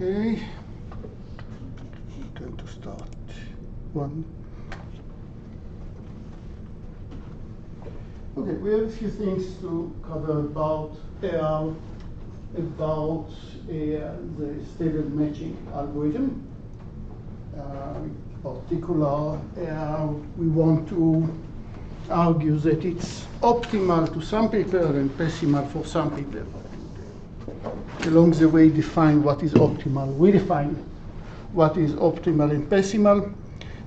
Okay. Time to start. One. Okay, we have a few things to cover about the stable matching algorithm. In particular, we want to argue that it's optimal to some people and pesimal for some people. Along the way, define what is optimal. We define what is optimal and pesimal.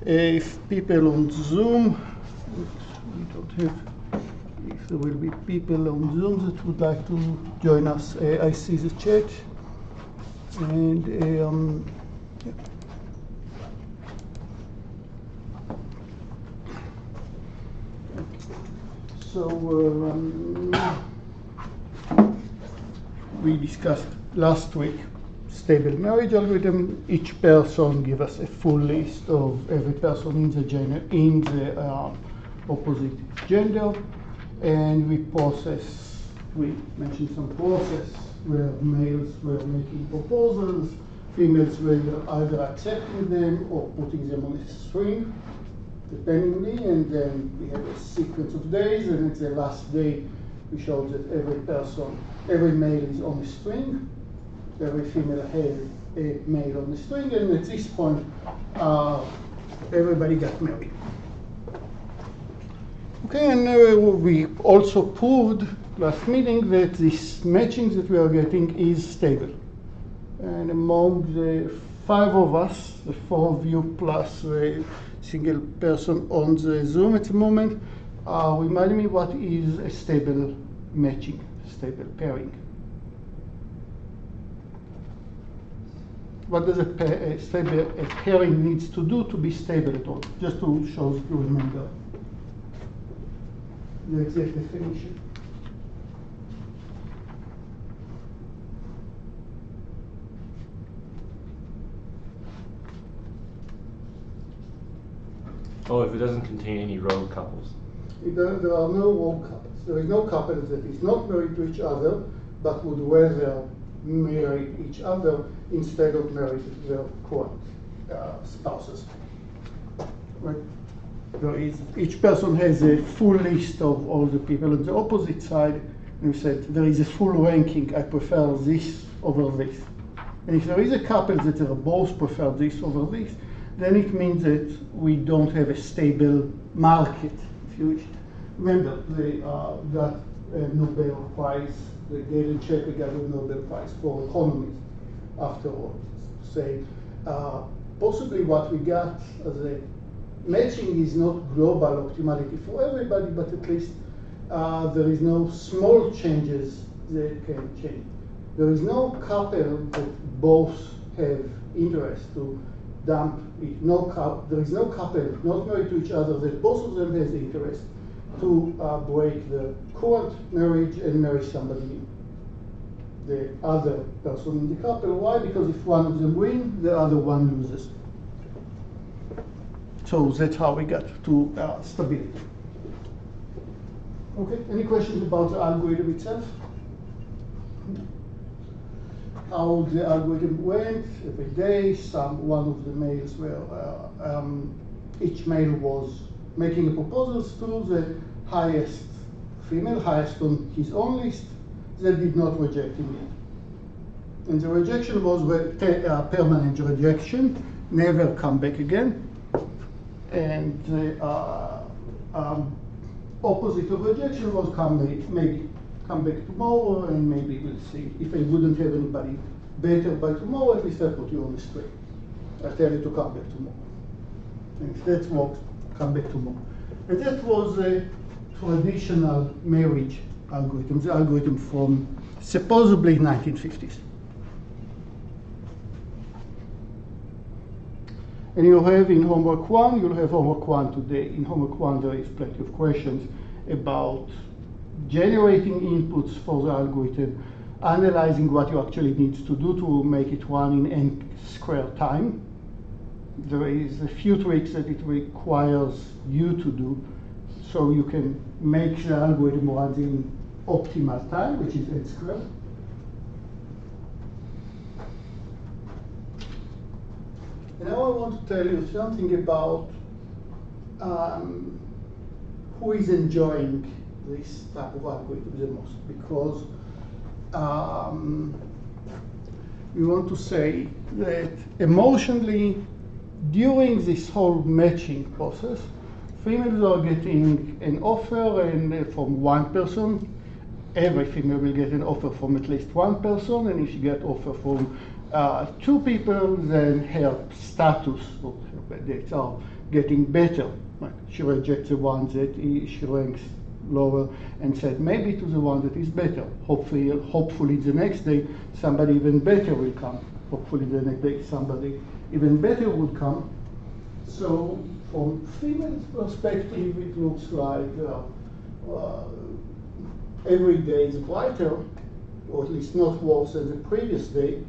If people on Zoom, we don't have, if there will be people on Zoom that would like to join us, I see the chat. And yeah. So we discussed last week stable marriage algorithm. Each person give us a full list of every person in the opposite gender, and we mentioned some process where males were making proposals, females were either accepting them or putting them on a string, dependingly, and then we have a sequence of days, and at the last day we showed that every male is on a string, every female has a male on the string, and at this point everybody got married. Okay, and we also proved last meeting that this matching that we are getting is stable. And among the 5 of us, the 4 of you plus a single person on the Zoom at the moment, remind me what is a stable matching, stable pairing. What does a pairing needs to do to be stable at all? Just to show that you remember the exact definition. Oh, if it doesn't contain any rogue couples. There are no rogue couples. There is no couple that is not married to each other, but would rather marry each other instead of marry their current spouses. Right? Each person has a full list of all the people. On the opposite side, we said there is a full ranking. I prefer this over this. And if there is a couple that both prefer this over this, then it means that we don't have a stable market, if you wish. Remember, they got a Nobel Prize, the Galen Chappell got a Nobel Prize for economists after all. Say, possibly what we got as a matching is not global optimality for everybody, but at least there is no small changes that can change. There is no couple that both have interest to dump it. There is no couple not married to each other that both of them has interest to break the current marriage and marry somebody new. The other person in the couple. Why? Because if one of them wins, the other one loses. So that's how we got to stability. Okay, any questions about the algorithm itself? How the algorithm went every day. One of the males were, each male was making a proposal to the highest female, highest on his own list, that did not reject him yet. And the rejection was permanent rejection, never come back again. And the opposite of rejection was maybe come back tomorrow, and maybe we'll see. If I wouldn't have anybody better by tomorrow, at least I put you on the string. I tell you to come back tomorrow. And if that works, come back tomorrow. And that was a traditional marriage algorithm, the algorithm from supposedly 1950s. And you have in homework 1, you'll have homework 1 today. In homework 1, there is plenty of questions about generating inputs for the algorithm, analyzing what you actually need to do to make it run in n squared time. There is a few tricks that it requires you to do so you can make the algorithm run in optimal time, which is n squared. And now I want to tell you something about who is enjoying this type of algorithm the most, because we want to say that emotionally, during this whole matching process, females are getting an offer and from one person. Every female will get an offer from at least one person, and if she gets offer from two people, then her status or her dates are getting better. Like she rejects the one that she ranks lower and said maybe to the one that is better. Hopefully the next day somebody even better will come. Hopefully the next day somebody even better would come. So from female's perspective, it looks like every day is brighter, or at least not worse than the previous day,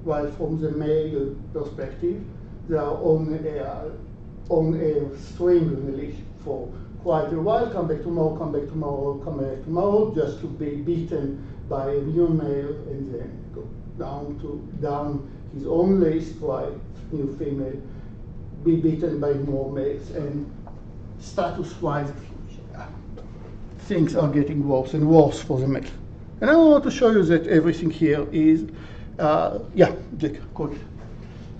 while from the male perspective, they are on a string on a leash for quite a while, come back tomorrow, come back tomorrow, come back tomorrow, just to be beaten by a new male and then go down his own list, while new female be beaten by more males, and status-wise, things are getting worse and worse for the male. And I want to show you that everything here is, yeah, Jack, good.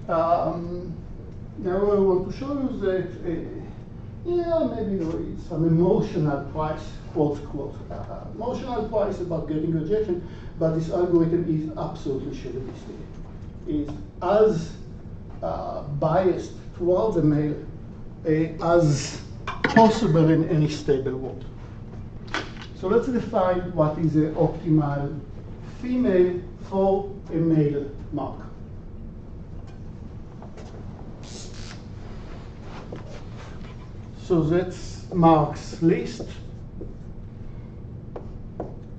Now I want to show you that, yeah, maybe there is some emotional price, quote, quote, emotional price about getting rejection, but this algorithm is absolutely chauvinistic. Is as biased toward the male as possible in any stable world. So let's define what is an optimal female for a male mark. So that's Mark's list.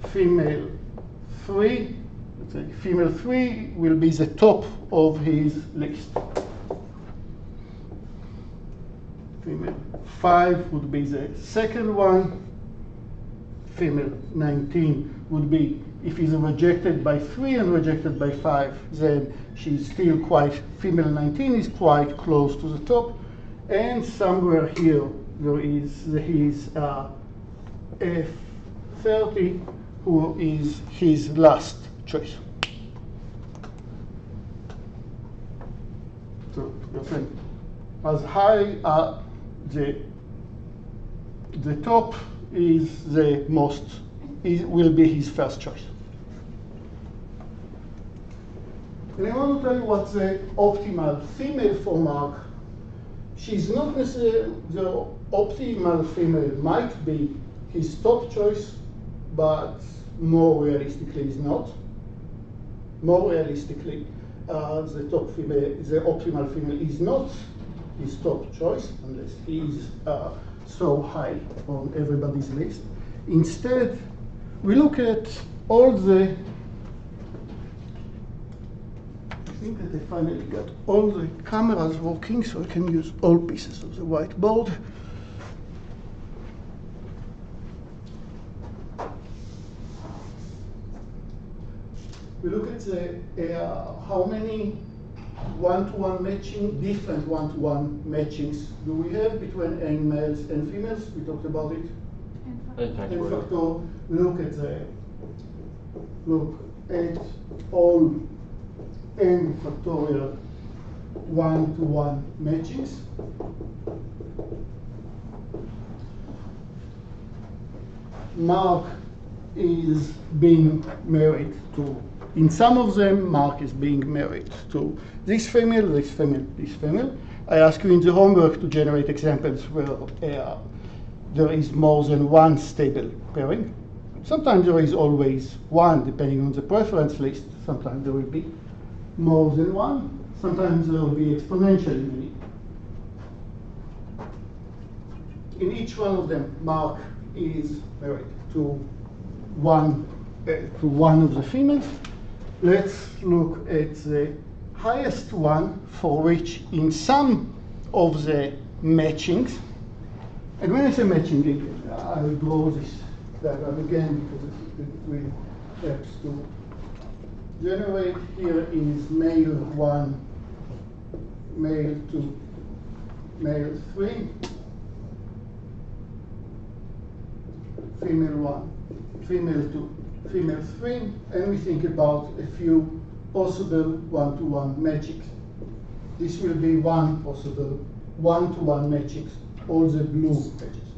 Female 3, let's say female 3 will be the top of his list. Female 5 would be the second one. Female 19 would be, if he's rejected by 3 and rejected by 5, then she's still quite, female 19 is quite close to the top. And somewhere here, there is his F30, who is his last choice. So you're saying, as high the top is the most, will be his first choice. And I want to tell you what's the optimal female for Mark. She's not necessarily, the optimal female might be his top choice, but more realistically is not. More realistically, the top female, the optimal female is not his top choice, unless he is so high on everybody's list. Instead, we look at all the, I think that I finally got all the cameras working, so I can use all pieces of the whiteboard. We look at the, how many one-to-one matching, different one-to-one matchings do we have between n males and females? We talked about it. N factorial. Look at all n factorial one-to-one matchings. Mark is being married to, in some of them, Mark is being married to this female, this female, this female. I ask you in the homework to generate examples where there is more than one stable pairing. Sometimes there is always one, depending on the preference list. Sometimes there will be more than one. Sometimes there will be exponentially many. In each one of them, Mark is married to one of the females. Let's look at the highest one, for which in some of the matchings, and when I say matching, I will draw this diagram again because it will help to generate. Here is male 1 male 2, male 3, female 1, female 2, female 3, and we think about a few possible one-to-one matchings. This will be one possible one-to-one matchings, all the blue edges.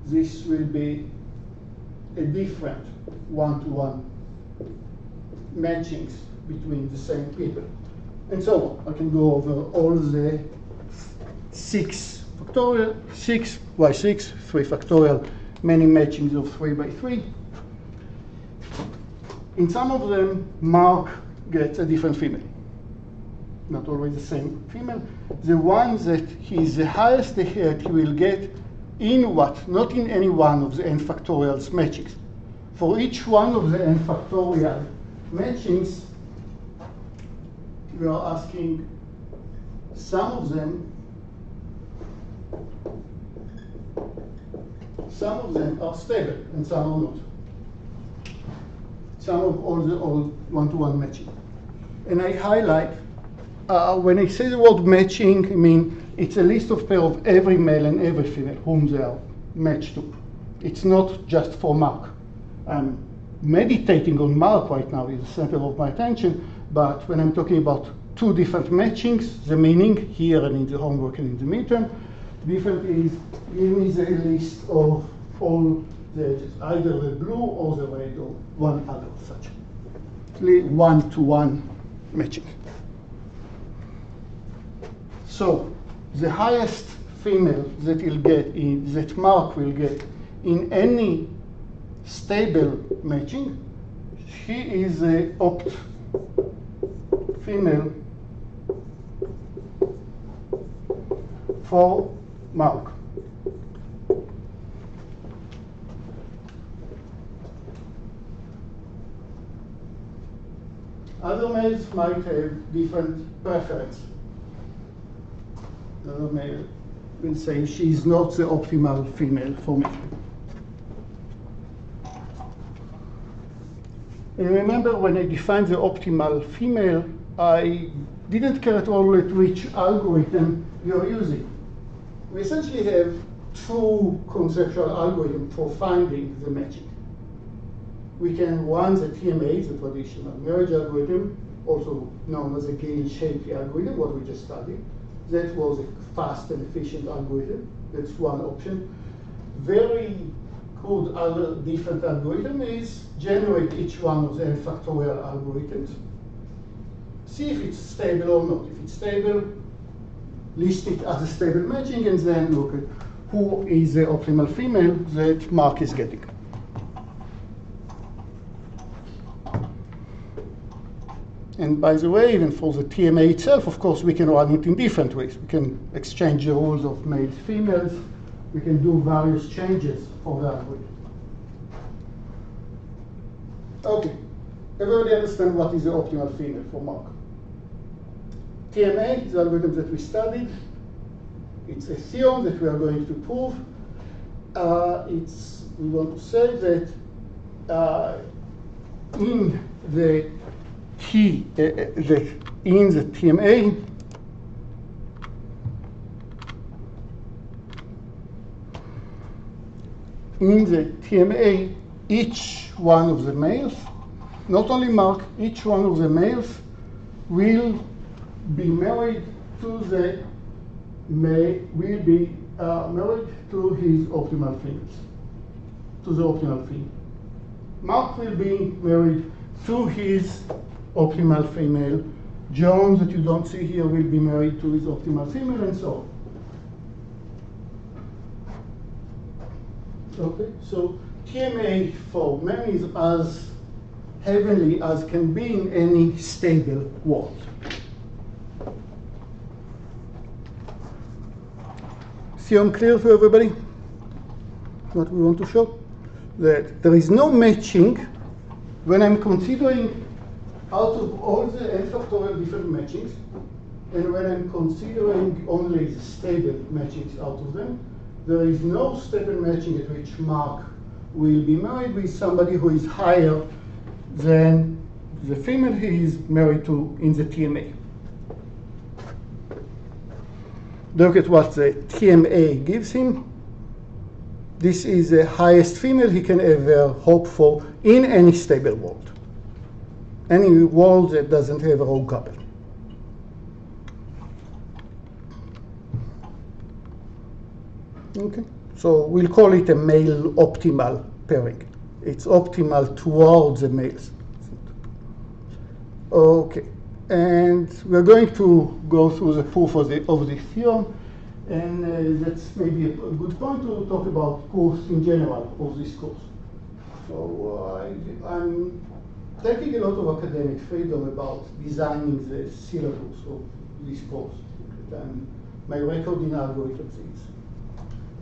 This will be a different one-to-one matchings between the same people, and so on. I can go over all the 6 factorial, 6 by 6, 3 factorial, many matchings of 3 by 3. In some of them, Mark gets a different female. Not always the same female. The one that is the highest that he will get in what? Not in any one of the n factorial's matchings. For each one of the n factorial matchings, we are asking some of them are stable and some are not. Some of all one-to-one matching. And I highlight, when I say the word matching, I mean it's a list of pair of every male and every female whom they are matched to. It's not just for Mark. I'm meditating on Mark right now, is the center of my attention, but when I'm talking about 2 different matchings, the meaning here and in the homework and in the midterm, different is give me the list of all the edges, either the blue or the red or one other such. One-to-one matching. So the highest female that he'll get that Mark will get in any stable matching, she is a opt female for Mark. Other males might have different preference. The other male will say she's not the optimal female for me. And remember, when I defined the optimal female, I didn't care at all at which algorithm you're using. We essentially have 2 conceptual algorithms for finding the matching. We can run the TMA, the traditional marriage algorithm, also known as the Gale-Shapley algorithm, what we just studied. That was a fast and efficient algorithm. That's one option. Very good other different algorithm is generate each one of the n factorial algorithms. See if it's stable or not. If it's stable, list it as a stable matching, and then look at who is the optimal female that Mark is getting. And by the way, even for the TMA itself, of course, we can run it in different ways. We can exchange the rules of males, females. We can do various changes for the algorithm. Okay, everybody understand what is the optimal female for Mark? TMA is the algorithm that we studied. It's a theorem that we are going to prove. We want to say that in the TMA, each one of the males, not only Mark, each one of the males will be married to the married to his optimal females, to the optimal female. Mark will be married to his optimal female. John, that you don't see here, will be married to his optimal female, and so on. Okay, so TMA for men is as heavenly as can be in any stable world. Theorem clear to everybody? What we want to show? That there is no matching when I'm considering out of all the n factorial different matchings, and when I'm considering only the stable matchings out of them, there is no stable matching at which Mark will be married with somebody who is higher than the female he is married to in the TMA. look at what the TMA gives him. This is the highest female he can ever hope for in any stable world. Any world that doesn't have a rogue couple. Okay, so we'll call it a male optimal pairing. It's optimal towards the males. Okay, and we're going to go through the proof of the theorem, and that's maybe a good point to talk about proofs in general of this course. So I'm taking a lot of academic freedom about designing the syllabus of this course. And my record in algorithms is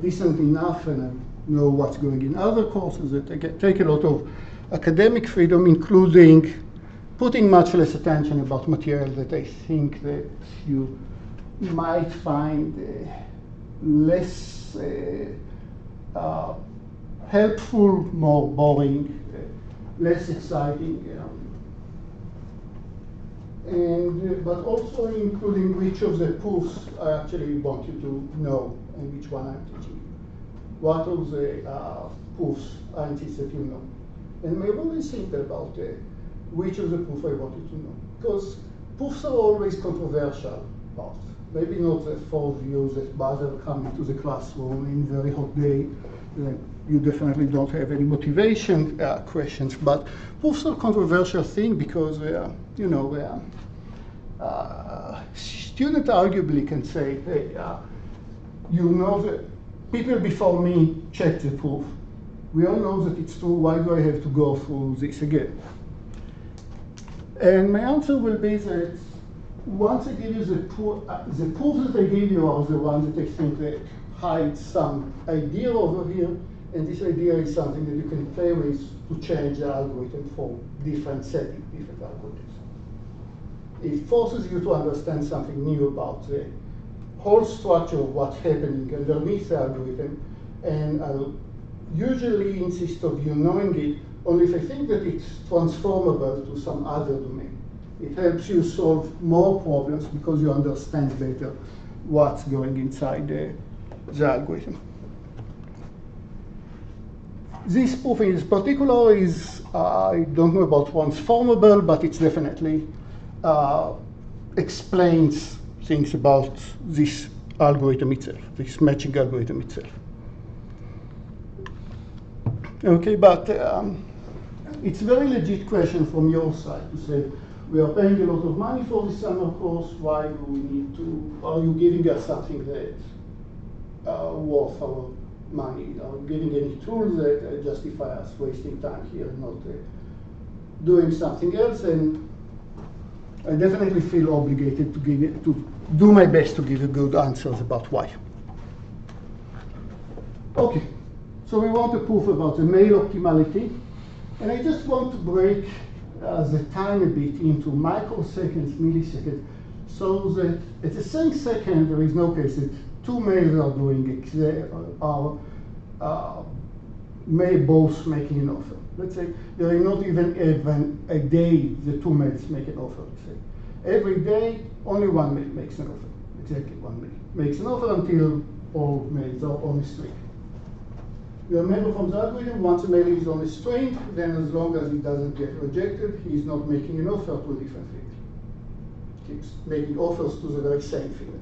decent enough, and I know what's going in other courses that I take a lot of academic freedom, including putting much less attention about material that I think that you might find less helpful, more boring, less exciting, but also including which of the proofs I actually want you to know and which one I'm teaching. What of the proofs I insist that you know. And maybe always think about which of the proofs I want you to know. Because proofs are always controversial parts. Maybe not the four views that bother coming to the classroom in a very hot day. You definitely don't have any motivation questions, but proofs are a controversial thing because, student arguably can say, hey, you know that people before me checked the proof. We all know that it's true. Why do I have to go through this again? And my answer will be that once I give you the proofs that I give you are the ones that I think that hide some idea over here, and this idea is something that you can play with to change the algorithm for different settings, different algorithms. It forces you to understand something new about the whole structure of what's happening underneath the algorithm, and I'll usually insist on you knowing it only if I think that it's transformable to some other domain. It helps you solve more problems because you understand better what's going inside the algorithm. This proof in particular is, I don't know about transformable, but it's definitely explains things about this algorithm itself, this matching algorithm itself. Okay, but it's a very legit question from your side to say, we are paying a lot of money for this summer course, why do we need to, are you giving us something that's worth our money? Are you giving any tools that justify us wasting time here and not doing something else? And I definitely feel obligated to do my best to give you good answers about why. Okay, so we want a proof about the male optimality, and I just want to break the time a bit into microseconds, milliseconds, so that at the same second there is no case that two males are may both making an offer. Let's say there is not even a day the two males make an offer. Let's say every day only one male makes an offer. Exactly one male makes an offer until all males are on a string. You remember from the algorithm, once a male is on a string, then as long as he doesn't get rejected, he is not making an offer to a different female. Keeps making offers to the very same female.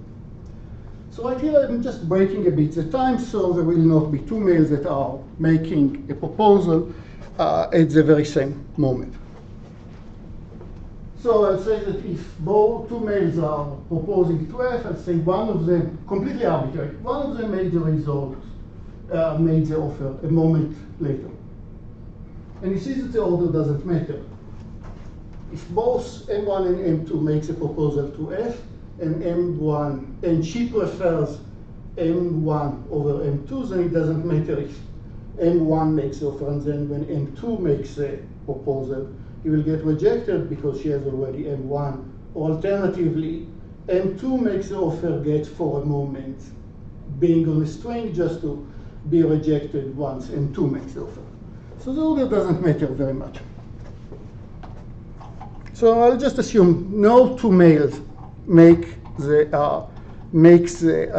So right here I'm just breaking a bit the time, so there will not be two males that are making a proposal at the very same moment. So I'll say that if both two males are proposing to F, I'll say one of them, completely arbitrary, one of them made the result, made the offer a moment later. And you see that the order doesn't matter. If both M1 and M2 makes a proposal to F, and M1, and she prefers M1 over M2, then it doesn't matter if M1 makes the offer, and then when M2 makes a proposal, he will get rejected because she has already M1. Or alternatively, M2 makes the offer, gets for a moment being on a string just to be rejected once M2 makes the offer. So the order doesn't matter very much. So I'll just assume no two males make the makes the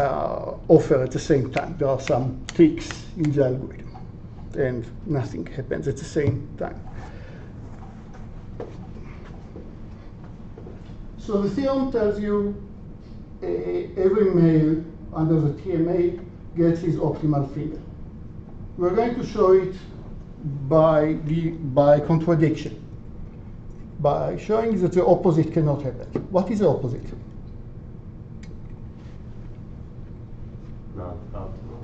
offer at the same time. There are some tricks in the algorithm, and nothing happens at the same time. So the theorem tells you every male under the TMA gets his optimal female. We're going to show it by contradiction, by showing that the opposite cannot happen. What is the opposite? Not optimal.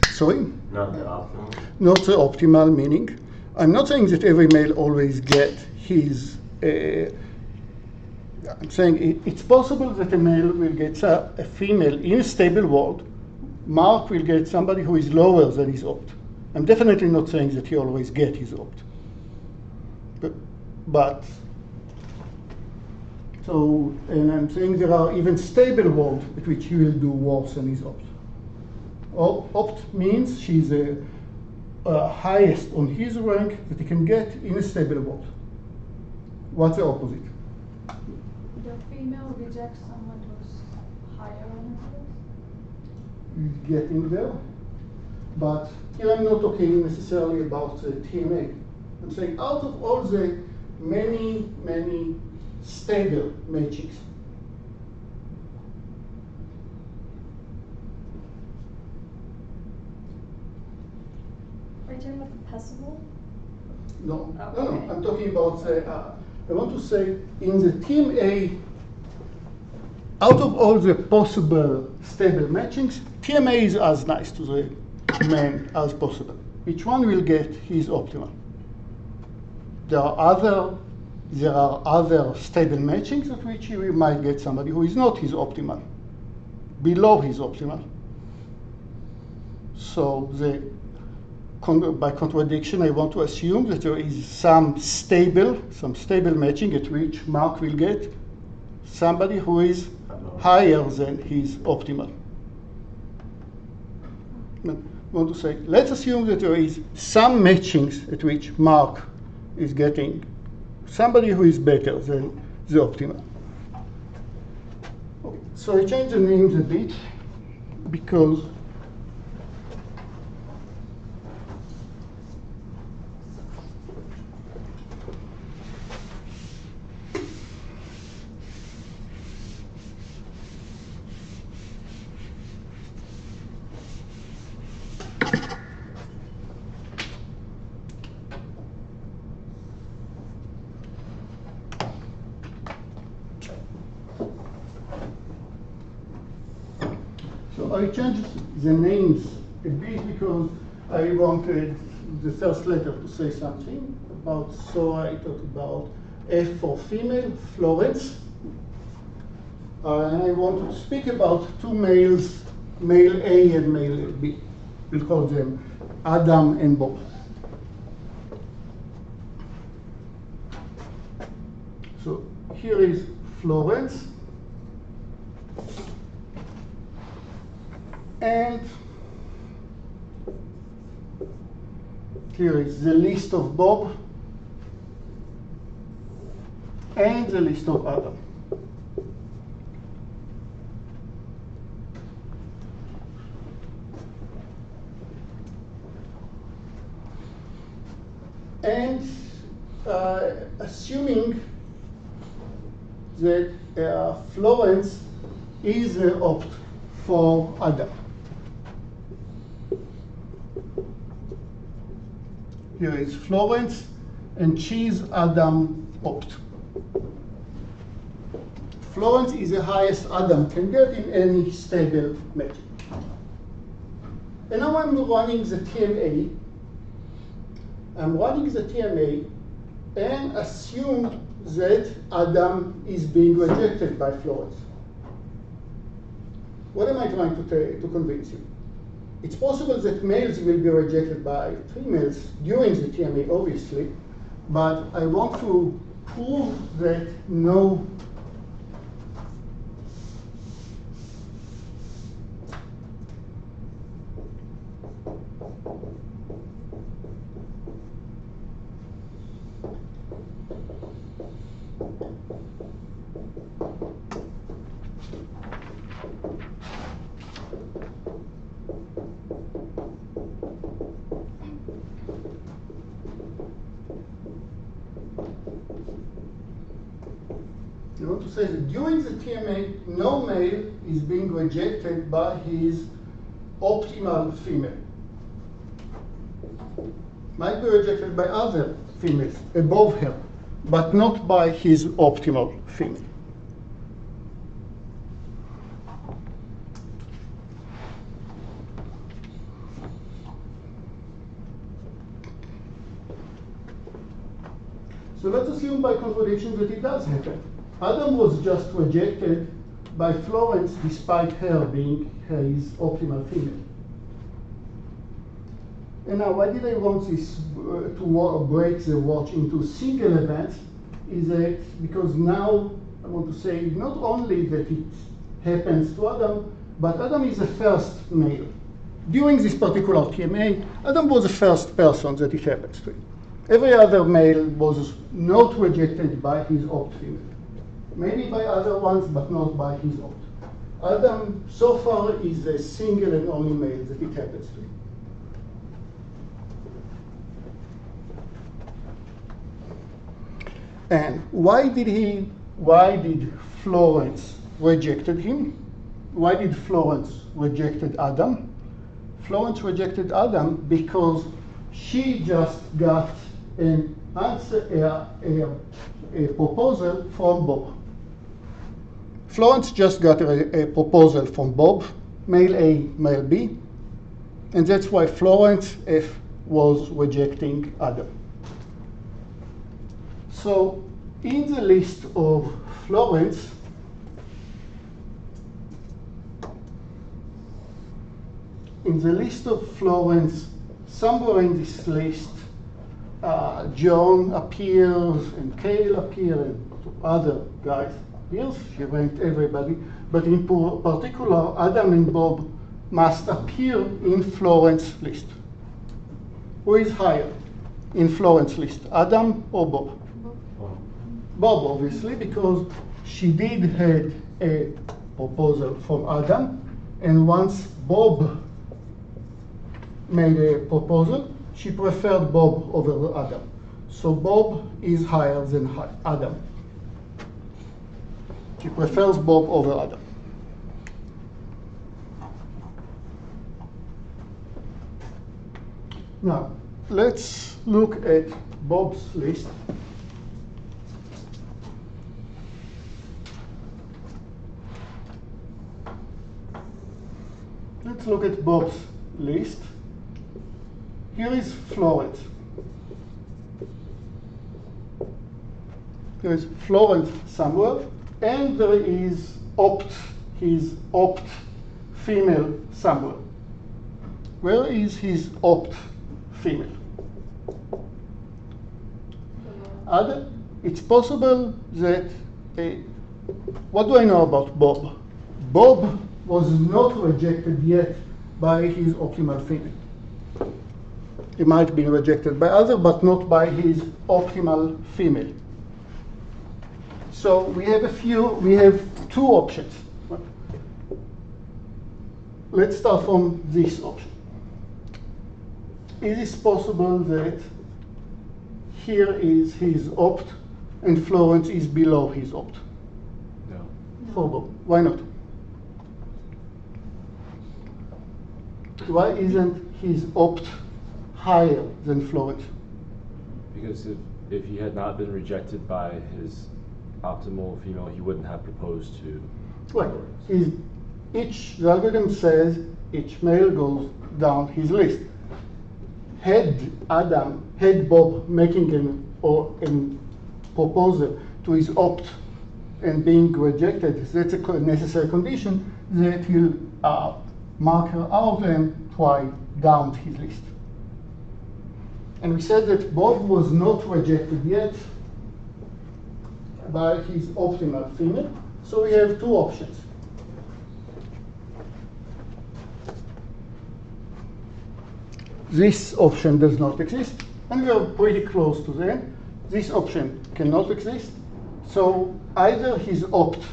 Sorry? Not the optimal. Not the optimal, meaning I'm not saying that every male always get his. I'm saying it's possible that a male will get a female in a stable world. Mark will get somebody who is lower than his opt. I'm definitely not saying that he always get his opt. And I'm saying there are even stable worlds at which he will do worse than his opt. Opt means she's the highest on his rank that he can get in a stable world. What's the opposite? The female rejects someone who's higher on her. Getting there. But here I'm not talking necessarily about the TMA. I'm saying out of all the many, many stable matchings, Are you talking about the Pesimal? no, Oh, no, okay. I'm talking about the, I want to say in the TMA, out of all the possible stable matchings, TMA is as nice to the man as possible. Each one will get his optimal. There are other stable matchings at which we might get somebody who is not his optimal, below his optimal. So by contradiction, I want to assume that there is some stable matching at which Mark will get somebody who is higher than his optimal. I want to say, let's assume that there is some matchings at which Mark is getting somebody who is better than the optimal. Okay. So I changed the names a bit because I changed the names a bit because I wanted the first letter to say something about, so I talked about F for female, Florence. And I want to speak about two males, male A and male B. We'll call them Adam and Bob. So here is Florence. And here is the list of Bob and the list of Adam. And assuming that Florence is the opt for Adam. Here is Florence, and she's Adam opt. Florence is the highest Adam can get in any stable matching. And now I'm running the TMA. I'm running the TMA and assume that Adam is being rejected by Florence. What am I trying to convince you? It's possible that males will be rejected by females during the TMA, obviously, but I want to prove that no I want to say that during the TMA, no male is being rejected by his optimal female. Might be rejected by other females above her, but not by his optimal female. So let's assume by contradiction that it does happen. Adam was just rejected by Florence despite her being his optimal female. And now, why did I want this to break the watch into single events? Is that because now I want to say not only that it happens to Adam, but Adam is the first male. During this particular TMA, Adam was the first person that it happens to. Every other male was not rejected by his opt female. Maybe by other ones, but not by his opt. Adam, so far, is the single and only male that it happens to. And why did Florence rejected him? Why did Florence rejected Adam? Florence rejected Adam because she just got an answer, a proposal from Bob. Florence just got a proposal from Bob, male A, male B, and that's why Florence F was rejecting Adam. So in the list of Florence, somewhere in this list, John appears and Cale appears and other guys appears. She ranked everybody, but in particular, Adam and Bob must appear in Florence list. Who is higher in Florence list, Adam or Bob? Bob, obviously, because she did have a proposal from Adam, and once Bob made a proposal, she preferred Bob over Adam. So Bob is higher than Adam. She prefers Bob over Adam. Now, let's look at Bob's list. Let's look at Bob's list. Here is Florence. There is Florence somewhere, and there is his opt female somewhere. Where is his opt female? It's possible that, what do I know about Bob? Bob was not rejected yet by his optimal female. He might be rejected by others, but not by his optimal female. So we have two options. Let's start from this option. Is it possible that here is his opt and Florence is below his opt? No. For Bob. Why not? Why isn't his opt higher than Florence? Because if he had not been rejected by his optimal female, he wouldn't have proposed to Well, the algorithm says each male goes down his list. Had Bob making a proposal to his opt and being rejected, that's a necessary condition that he'll mark her out and try down his list. And we said that Bob was not rejected yet by his optimal female, so we have two options. This option does not exist, and we are pretty close to the end. This option cannot exist, so either his opt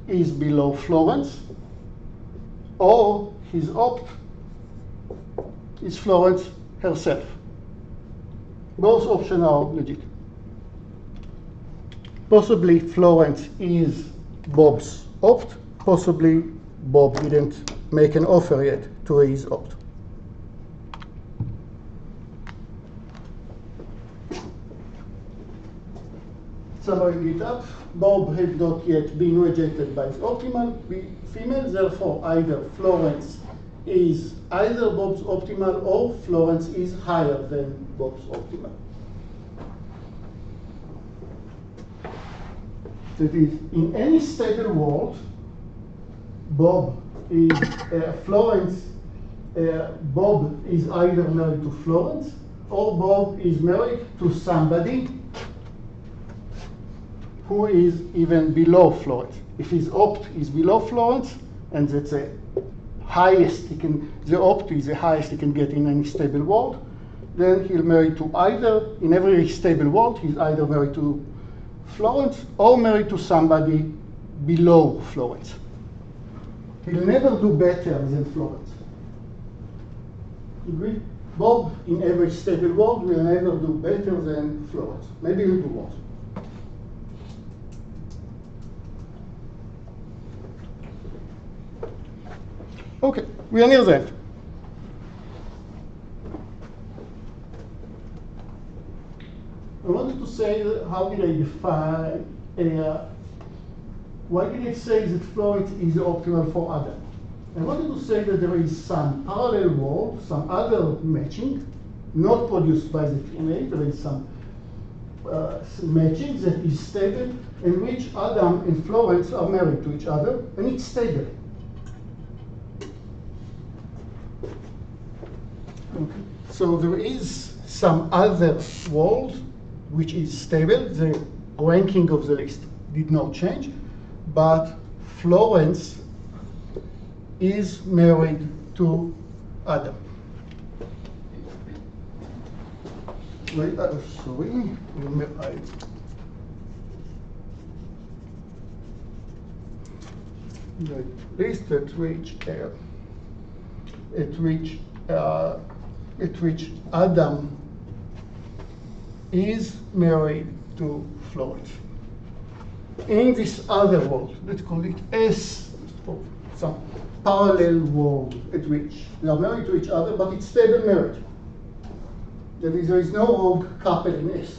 is below Florence, or his opt is Florence herself. Both options are legit. Possibly Florence is Bob's opt. Possibly Bob didn't make an offer yet to his opt. Summing it up, Bob had not yet been rejected by his optimal female, therefore either Florence is either Bob's optimal or Florence is higher than Bob's optimal. That is, in any stable world, Bob is Bob is either married to Florence or Bob is married to somebody who is even below Florence. If his opt is below Florence, and that's the highest the opt is the highest he can get in any stable world, then he'll marry to either, in every stable world, he's either married to Florence or married to somebody below Florence. He'll never do better than Florence. Agree? Bob, in every stable world, will never do better than Florence. Maybe he'll do worse. Okay, we are near that. I wanted to say, how did I define, why did I say that Florence is optimal for Adam? I wanted to say that there is some parallel world, some other matching, not produced by the TMA. There is some matching that is stable, in which Adam and Florence are married to each other, and it's stable. Okay. So there is some other world which is stable. The ranking of the list did not change, but Florence is married to Adam. Wait, sorry. The list at which Adam is married to Florence. In this other world, let's call it S, for some parallel world at which they are married to each other, but it's stable marriage. That is, there is no rogue couple in S.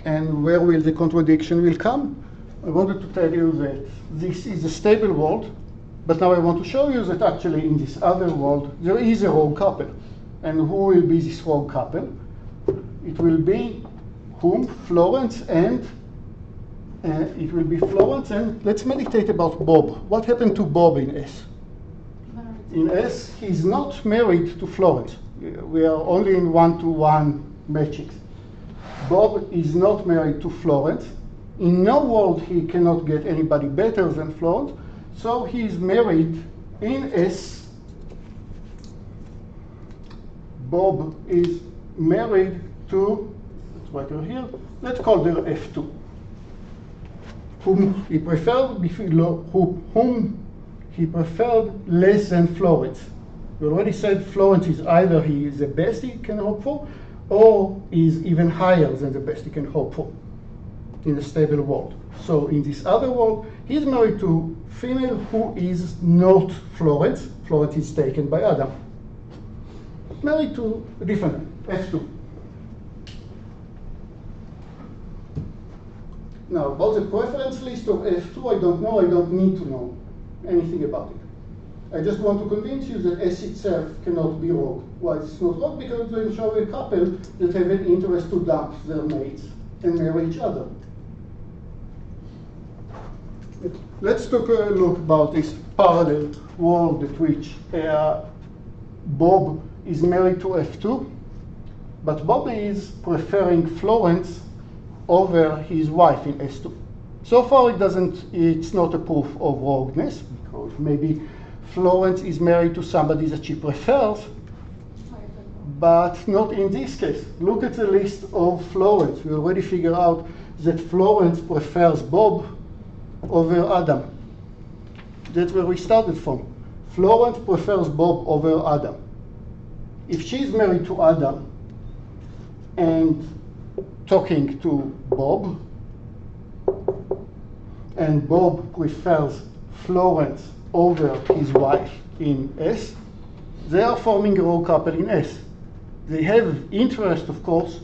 And where will the contradiction will come? I wanted to tell you that this is a stable world, but now I want to show you that actually in this other world there is a rogue couple. And who will be this rogue couple? It will be whom? Florence and it will be Florence and let's meditate about Bob. What happened to Bob in S? In S, he's not married to Florence. We are only in one-to-one matchings. Bob is not married to Florence. In no world he cannot get anybody better than Florence, so he is married in S. Bob is married to, let's write her here, let's call her F2, whom he preferred less than Florence. We already said Florence is either he is the best he can hope for, or is even higher than the best he can hope for in a stable world. So in this other world, he's married to female who is not Florence. Florence is taken by Adam. Married to a different F2. Now, about the preference list of F2, I don't know, I don't need to know anything about it. I just want to convince you that S itself cannot be rogue. Why it's not rogue? Because they show a couple that have an interest to dump their mates and marry each other. Let's take a look about this parallel world at which Bob is married to F2, but Bob is preferring Florence over his wife in S2. So far it's not a proof of rogueness, because maybe Florence is married to somebody that she prefers, but not in this case. Look at the list of Florence. We already figured out that Florence prefers Bob over Adam. That's where we started from. Florence prefers Bob over Adam. if she's married to Adam and talking to Bob, and Bob prefers Florence over his wife in S, they are forming a row couple in S. They have interest, of course,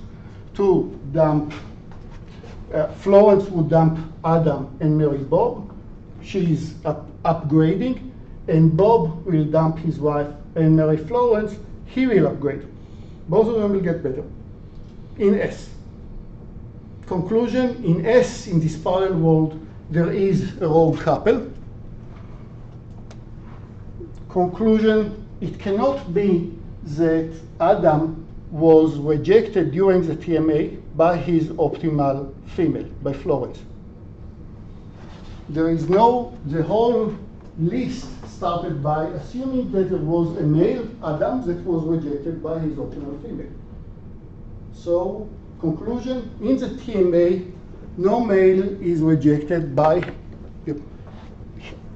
to dump, Florence would dump Adam and marry Bob. She's upgrading, and Bob will dump his wife and marry Florence. He will upgrade. Both of them will get better in S. Conclusion, in S, in this parallel world, there is a rogue couple. Conclusion, it cannot be that Adam was rejected during the TMA by his optimal female, by Florence. There is no, the whole list started by assuming that there was a male Adam that was rejected by his optimal female. So, conclusion, in the TMA, no male is rejected by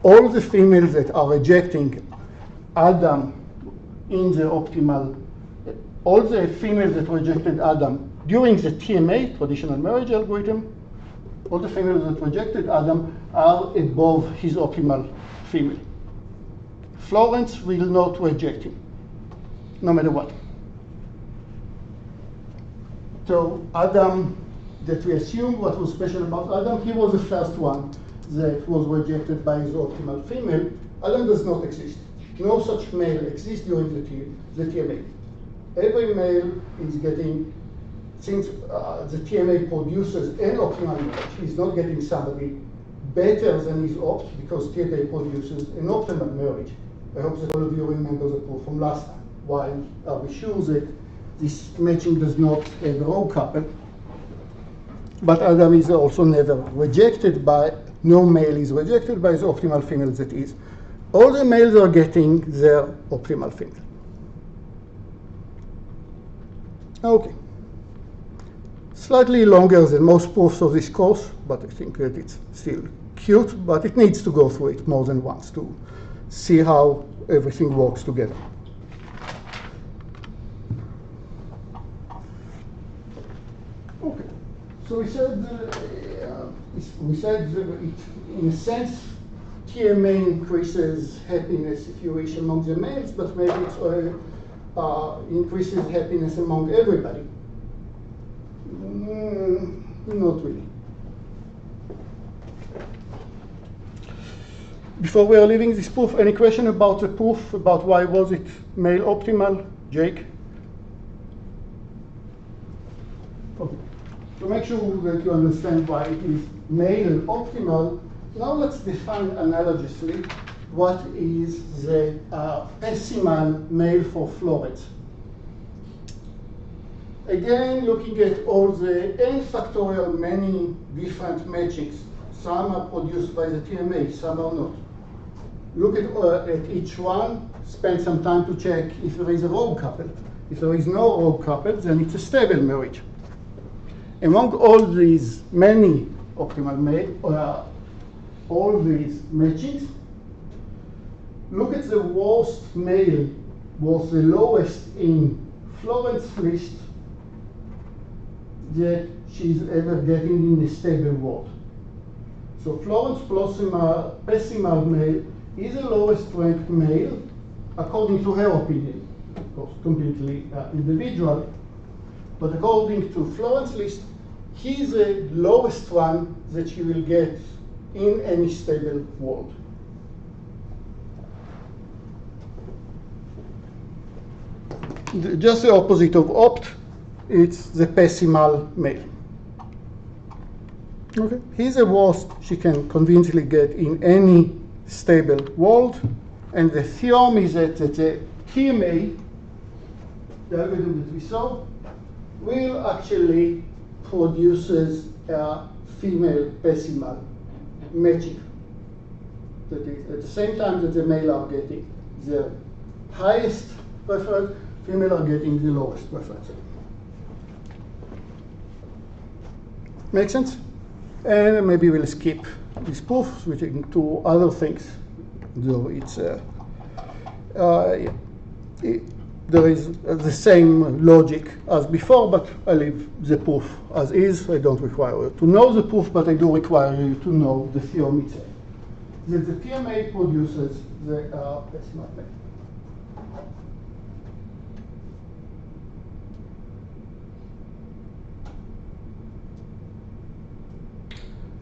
all the females that are rejecting Adam in the optimal, all the females that rejected Adam during the TMA, traditional marriage algorithm, all the females that rejected Adam are above his optimal female. Florence will not reject him, no matter what. So Adam, that we assume what was special about Adam, he was the first one that was rejected by his optimal female. Adam does not exist. No such male exists during the TMA. Every male is getting, since the TMA produces an optimal marriage, he's not getting somebody better than his opt, because TMA produces an optimal marriage. I hope that all of you remember the proof from last time. While I'll be sure that this matching does not have a row couple, but Adam is also never rejected by, no male is rejected by his optimal female that is. All the males are getting their optimal female. Okay. Slightly longer than most proofs of this course, but I think that it's still cute, but it needs to go through it more than once to see how everything works together. Okay. So we said that in a sense, TMA increases happiness, if you wish, among the males, but maybe it increases happiness among everybody. Not really. Before we are leaving this proof, any question about the proof, about why was it male optimal? Jake? Okay. To make sure that you understand why it is male optimal, now let's define analogously what is the pesimal male for Florence. Again, looking at all the n factorial many different matchings. Some are produced by the TMA, some are not. Look at each one, spend some time to check if there is a rogue couple. If there is no rogue couple, then it's a stable marriage. Among all these many optimal male, all these matchings, look at the worst male was the lowest in Florence's list that she's ever getting in a stable world. So Florence pesimal male is the lowest ranked male according to her opinion, of course, completely individual. But according to Florence's list, he's the lowest one that she will get in any stable world. Just the opposite of opt, it's the pesimal male. Okay, he's the worst she can conveniently get in any stable world, and the theorem is that the TMA, the algorithm that we saw, will actually produces a female pesimal matching. That is, at the same time that the male are getting the highest preference, female are getting the lowest preference. Make sense? And maybe we'll skip this proof, switching to other things. Though it's there is the same logic as before, but I leave the proof as is. I don't require you to know the proof, but I do require you to know the theorem itself. That the TMA produces the Pesimality.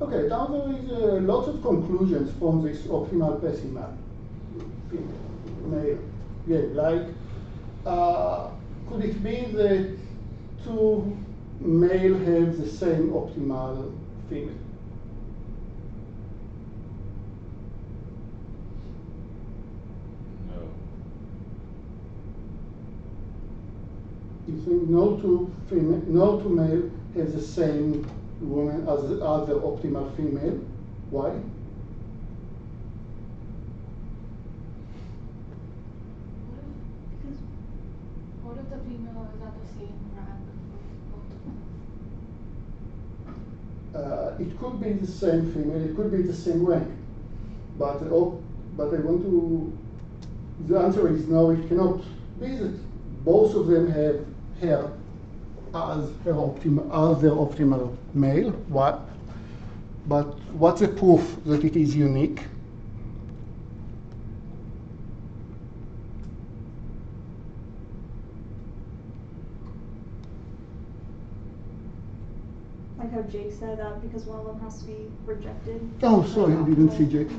Okay, now there is lots of conclusions from this optimal Pesimal male. Yeah, like, could it be that two male have the same optimal female? No. You think no two male have the same woman as the other optimal female? Why? What if the female is at the same rank of both? It could be the same female, it could be the same rank, but I want to. The answer is no. It cannot be that both of them have her as their optimal male. What? But what's the proof that it is unique? Like how Jake said that because one of them has to be rejected. Oh, sorry, I didn't see Jake.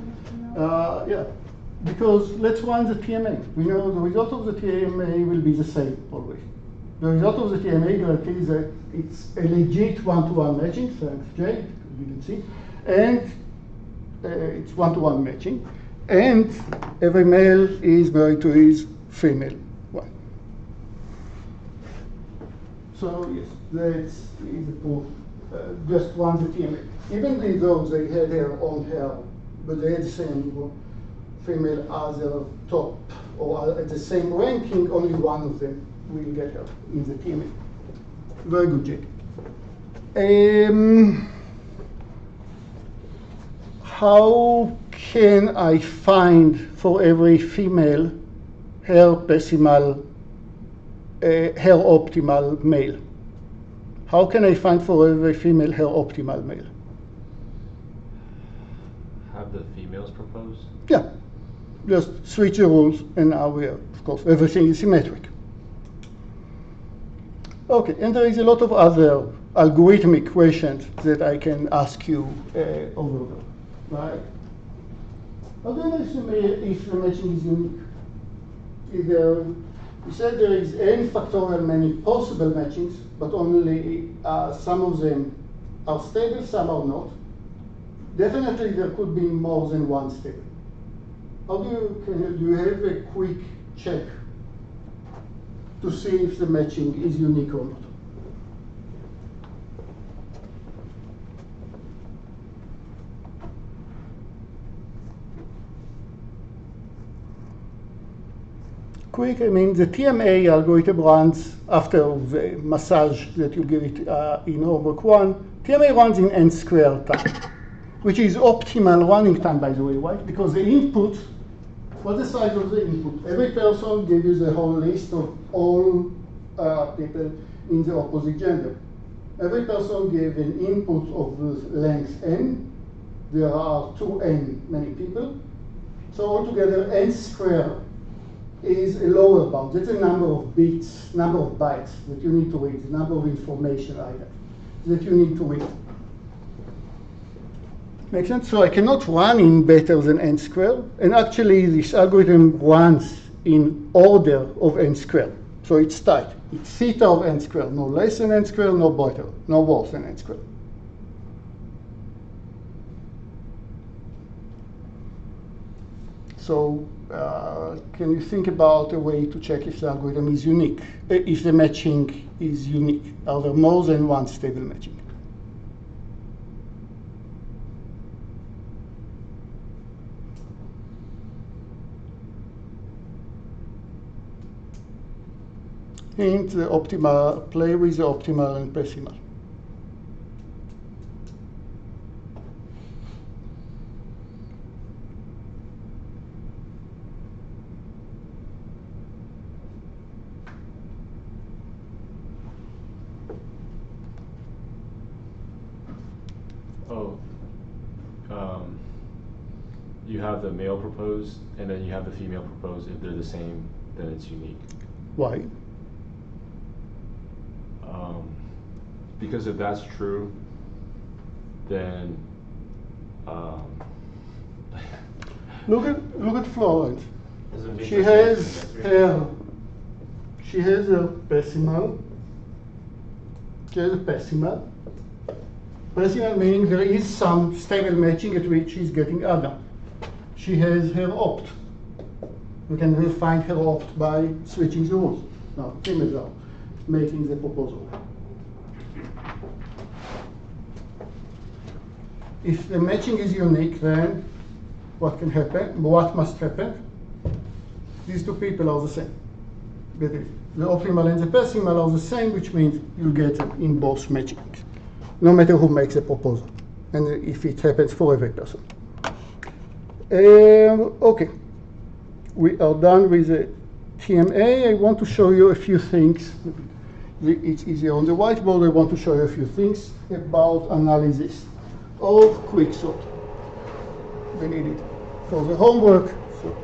Yeah, because let's run the TMA. We know the result of the TMA will be the same always. The result of the TMA guarantees that it's a legit one-to-one matching, thanks Jake, you didn't see, and it's one-to-one matching, and every male is married to his female wife. So yes, that is the proof. Just run the TMA. Even though they had their own hair, but they had the same female as their top, or at the same ranking, only one of them will get her in the TMA. Very good, Jake. How can I find for every female her optimal male? How can I find for every female her optimal male? Have the females propose? Yeah, just switch the rules, and now we are, of course, everything is symmetric. Okay, and there is a lot of other algorithmic questions that I can ask you over there, right? How do you know if the matching is unique? You said there is n factorial many possible matchings, but only some of them are stable, some are not. Definitely there could be more than one stable. How do you have a quick check to see if the matching is unique or not? Quick, I mean, the TMA algorithm runs after the massage that you give it in homework 1. TMA runs in n squared time, which is optimal running time, by the way, right? Because the input, what's the size of the input? Every person gives you the whole list of all people in the opposite gender. Every person gives an input of the length n. There are 2n many people. So altogether, n squared is a lower bound. That's a number of bits, number of bytes that you need to read, the number of information items that you need to read. Make sense? So I cannot run in better than n squared. And actually, this algorithm runs in order of n squared. So it's tight. It's theta of n squared, no less than n squared, no better, no worse than n squared. So can you think about a way to check if the algorithm is unique, if the matching is unique? Are there more than one stable matching? Hint, the optimal, play with the optimal and pesimal. Oh, you have the male proposed, and then you have the female proposed. If they're the same, then it's unique. Why? Because if that's true, then look at Florence. Doesn't make She sense. has That's her. She has a pesimal. She has a pesimal. Pesimal meaning there is some stable matching at which she's getting other. She has her opt. You can refine her opt by switching the rules. Now, females are making the proposal. If the matching is unique, then what can happen? What must happen? These two people are the same. That is, the optimal and the pesimal are the same, which means you get it in both matchings, no matter who makes a proposal, and if it happens for every person. Okay, we are done with the TMA. I want to show you a few things. It's easier on the whiteboard. I want to show you a few things about analysis of quicksort. We need it for the homework. So,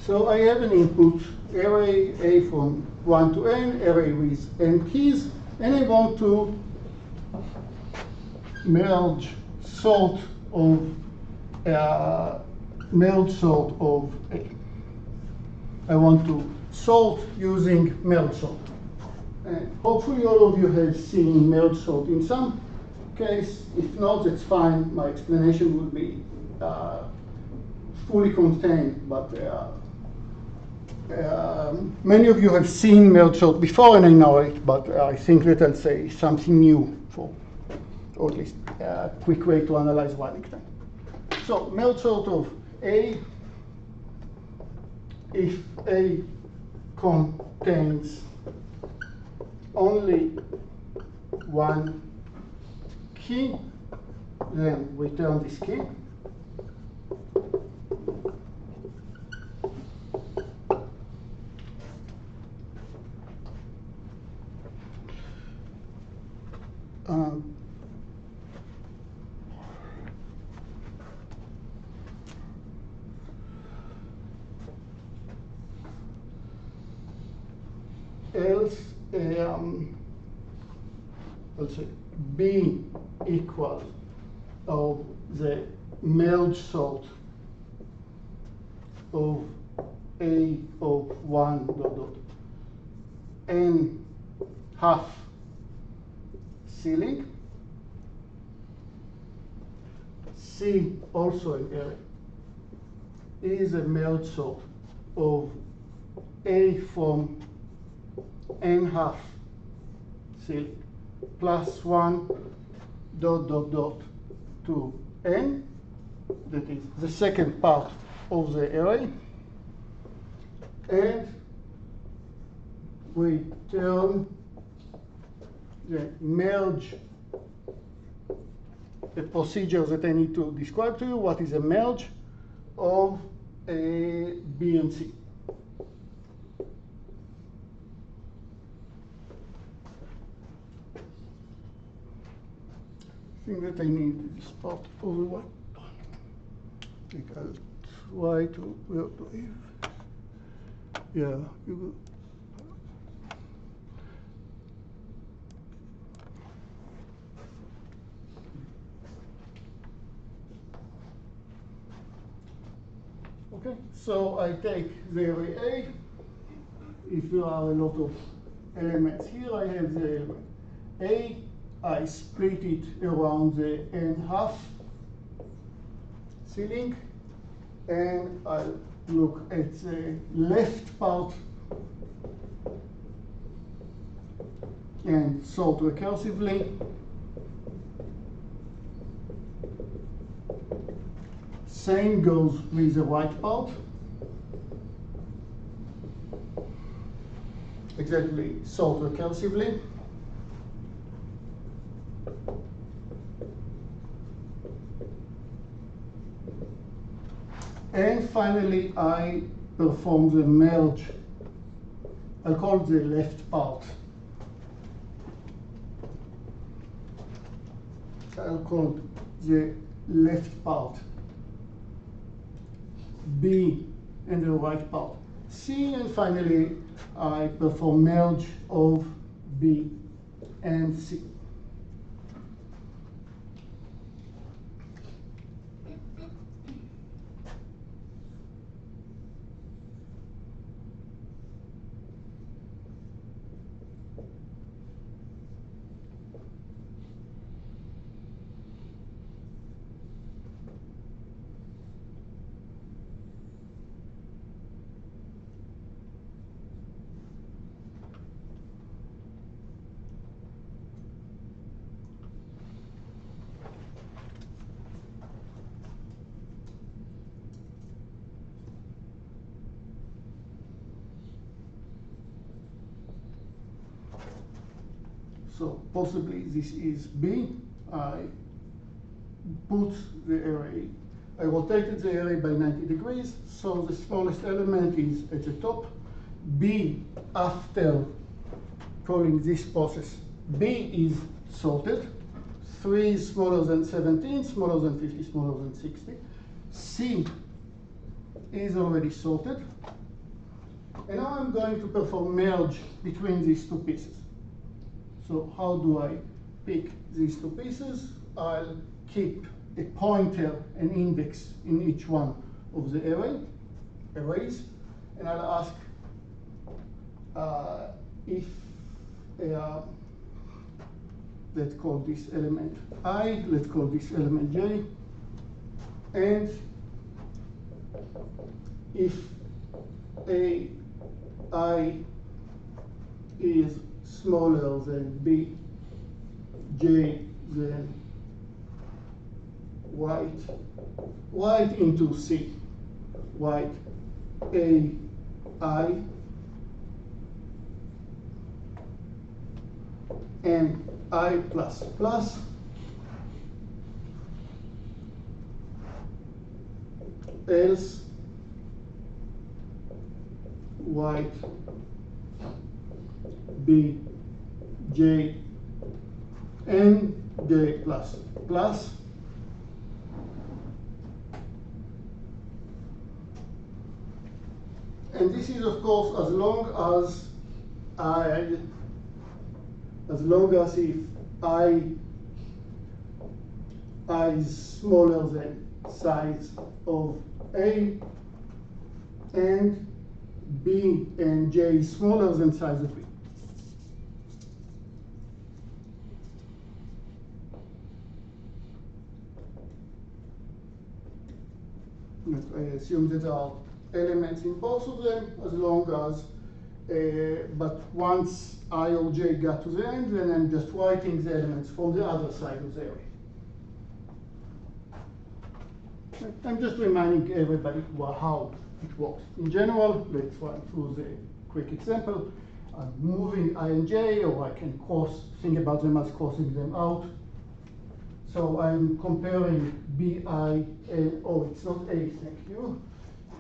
So I have an input array A from 1 to n, array with n keys, and I want to merge sort of A. I want to sort using merge sort. And hopefully all of you have seen merge sort in some case. If not, that's fine. My explanation will be fully contained, but many of you have seen merge sort before, and I know it, but I think that I'll say something new for, or at least a quick way to analyze Wellington. So merge sort of A, if A contains only one key, then return this key. Else, let's say B equals of the merge sort of A of 1 dot dot n half ceiling. C, also an array, is a merge sort of A from n half ceiling plus 1 dot dot dot to n, that is the second part of the array, and we turn the merge, a procedure that I need to describe to you. What is a merge of a B and C? I think that I need this part of the one. I think I'll try to, where do I have? Yeah, you okay, so I take the array A. If there are a lot of elements here, I have the element A. I split it around the n-half ceiling, and I'll look at the left part and sort recursively. Same goes with the right part. Exactly, sort recursively. And finally, I perform the merge. I'll call the left part. I'll call the left part B and the right part C, and finally I perform merge of B and C. So possibly this is B. I put the array, I rotated the array by 90 degrees, so the smallest element is at the top. B, after calling this process, B is sorted. 3 is smaller than 17, smaller than 50, smaller than 60. C is already sorted. And now I'm going to perform merge between these two pieces. So how do I pick these two pieces? I'll keep a pointer, an index in each one of the arrays, and I'll ask if let's call this element I, let's call this element J, and if I is smaller than B, J then white into C, white A, I, and I plus plus, else white B, J, and J plus plus, and this is of course as long as if I is smaller than size of A and B and J is smaller than size of B. I assume that there are elements in both of them, as long as, but once I or J got to the end, then I'm just writing the elements from the other side of the array. I'm just reminding everybody how it works. In general, let's run through the quick example. I'm moving I and J, or I can think about them as crossing them out. So I'm comparing BI and, oh, it's not A, thank you.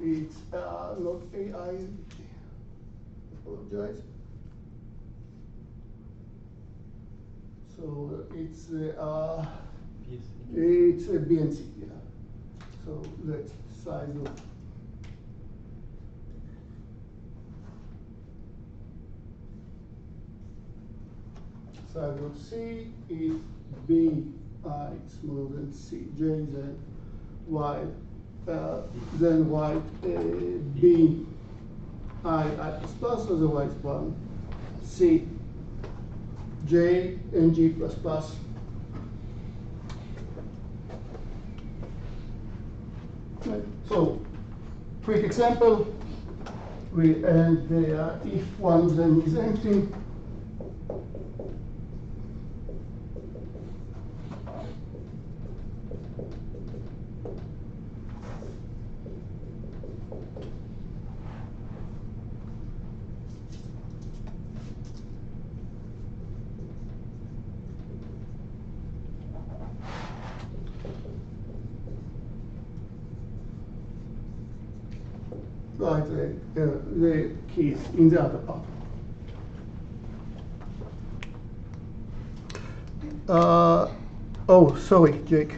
It's not AI, apologize. So it's it's a B and C, yeah. So let's size of C, if B I smaller than C, J then Y, B I plus plus, otherwise 1, C, J and G plus plus. Right. So, quick example, and if one of them is empty, right, the keys in the other part. Oh, sorry, Jake.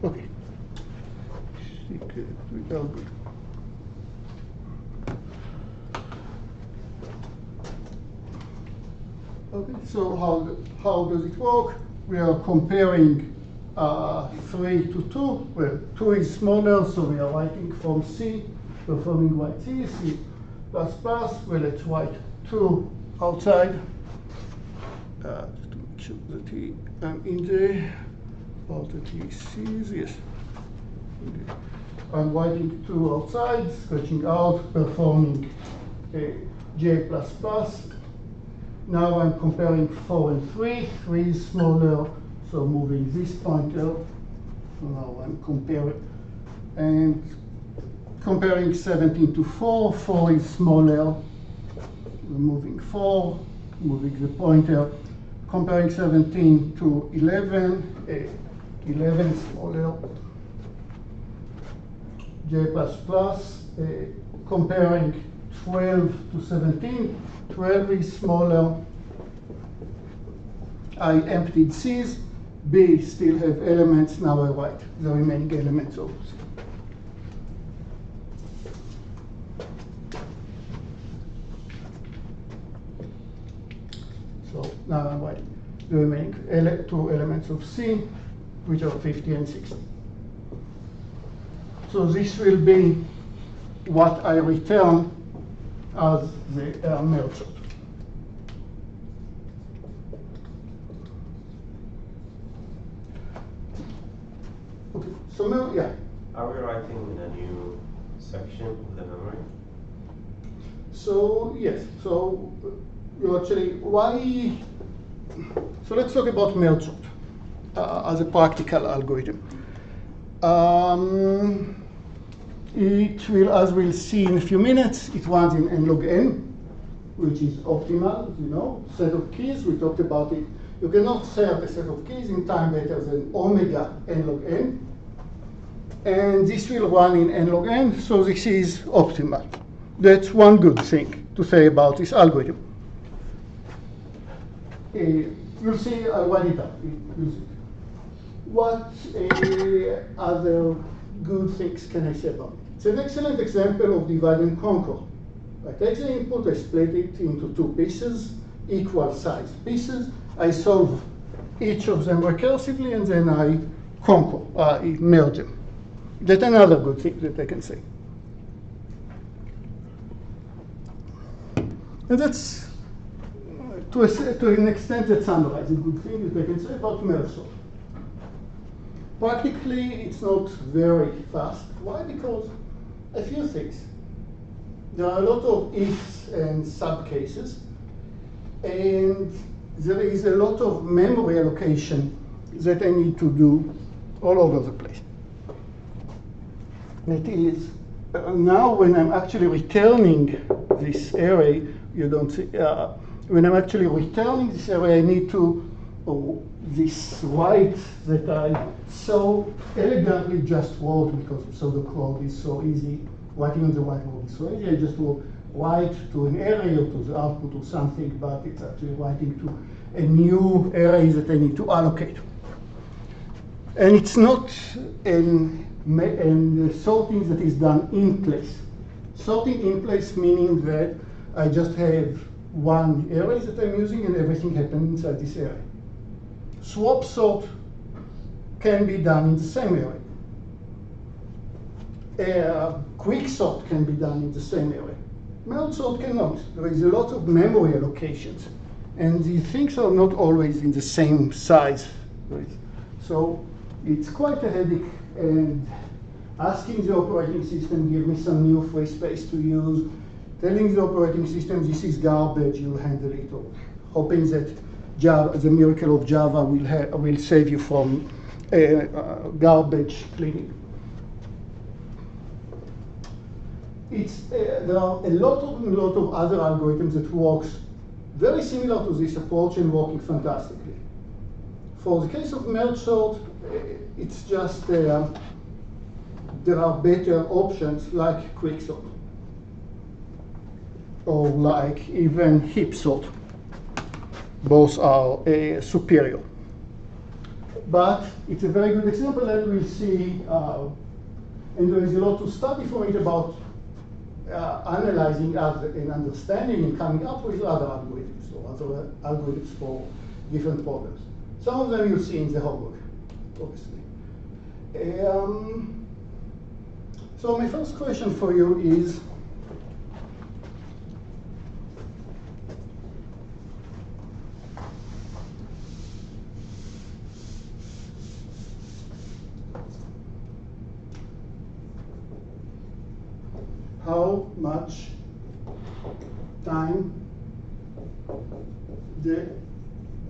Okay. Oh, good. Okay, so how does it work? We are comparing 3 to 2. Well, 2 is smaller, so we are writing from C, performing write C, C plus plus. Well, let's write 2 outside. Just to make sure that I'm in there. About that he sees, yes. Okay. I'm writing 2 outside, sketching out, performing J plus plus. Now I'm comparing 4 and 3. 3 is smaller, so moving this pointer. So now I'm comparing 17 to 4. 4 is smaller. Moving 4, moving the pointer. Comparing 17 to 11. 11 is smaller. J plus plus. Comparing 12 to 17. 12 is smaller. I emptied C's. B still have elements. Now I write the remaining elements of C. So now I write the remaining 2 elements of C, which are 50 and 60. So this will be what I return as the MesgeSort. Okay, so now, yeah. Are we writing in a new section of the memory? So, yes, so you actually, why? So let's talk about MesgeSort as a practical algorithm. It will, as we'll see in a few minutes, it runs in n log n, which is optimal, set of keys. We talked about it. You cannot serve a set of keys in time better than omega n log n. And this will run in n log n, so this is optimal. That's one good thing to say about this algorithm. You'll see, I'll write it up. You'll see. What other good things can I say about it? It's an excellent example of divide and conquer. I take the input, I split it into 2 pieces, equal size pieces. I solve each of them recursively, and then I conquer, I merge them. That's another good thing that I can say. And that's to an extent that summarizes good things that I can say about MesgeSort. Practically, it's not very fast. Why? Because a few things. There are a lot of ifs and subcases, and there is a lot of memory allocation that I need to do all over the place. That is, now when I'm actually returning this array, you don't see, when I'm actually returning this array, I need to, this white that I so elegantly just wrote because pseudocode is so easy, writing on the whiteboard is so easy, I just wrote write to an array or to the output or something, but it's actually writing to a new array that I need to allocate. And it's not an sorting that is done in place. Sorting in place meaning that I just have one array that I'm using and everything happens inside this array. Swap sort can be done in the same array. Quick sort can be done in the same array. Merge sort cannot. There is a lot of memory allocations, and the things are not always in the same size. Right? So it's quite a headache, and asking the operating system, give me some new free space to use, telling the operating system this is garbage, you'll handle it, or hoping that Java, the miracle of Java will save you from garbage cleaning. There are a lot of other algorithms that works very similar to this approach and working fantastically. For the case of MesgeSort, it's just there are better options like quicksort or like even heap sort. Both are superior. But it's a very good example, and we'll see, and there is a lot to study from it about analyzing and understanding and coming up with other algorithms or other algorithms for different problems. Some of them you'll see in the homework, obviously. So my first question for you is, how much time the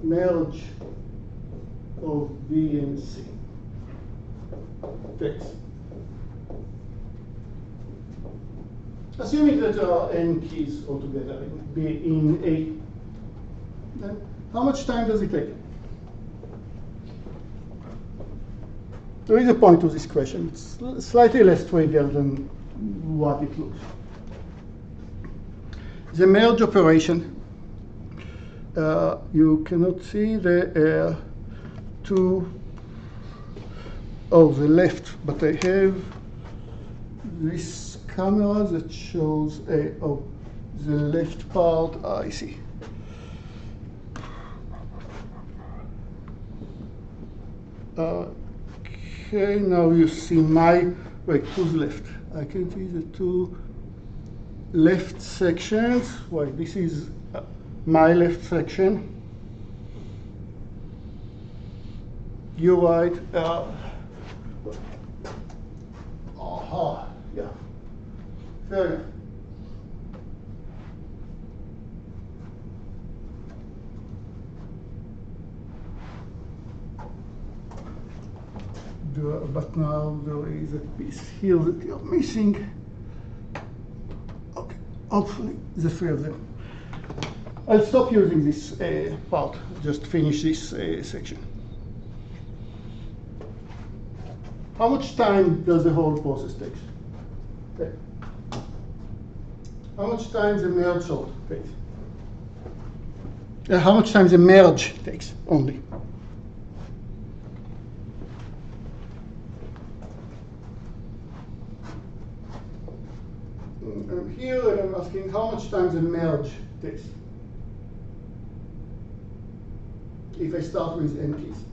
merge of B and C takes? Assuming that there are n keys altogether in A, then how much time does it take? There is a point to this question. It's slightly less trivial than what it looks. The merge operation, you cannot see the two of the left, but I have this camera that shows the left part. I see. Okay, now you see my, wait, who's left? I can see the two left sections. Wait, this is my left section. You're right. Yeah. Fair enough. But now there is a piece here that you're missing. Okay, hopefully the three of them. I'll stop using this part, just finish this section. How much time does the whole process take? Okay. How much time the merge sort takes? How much time the merge takes only? Here I'm asking how much time the merge takes if I start with n keys.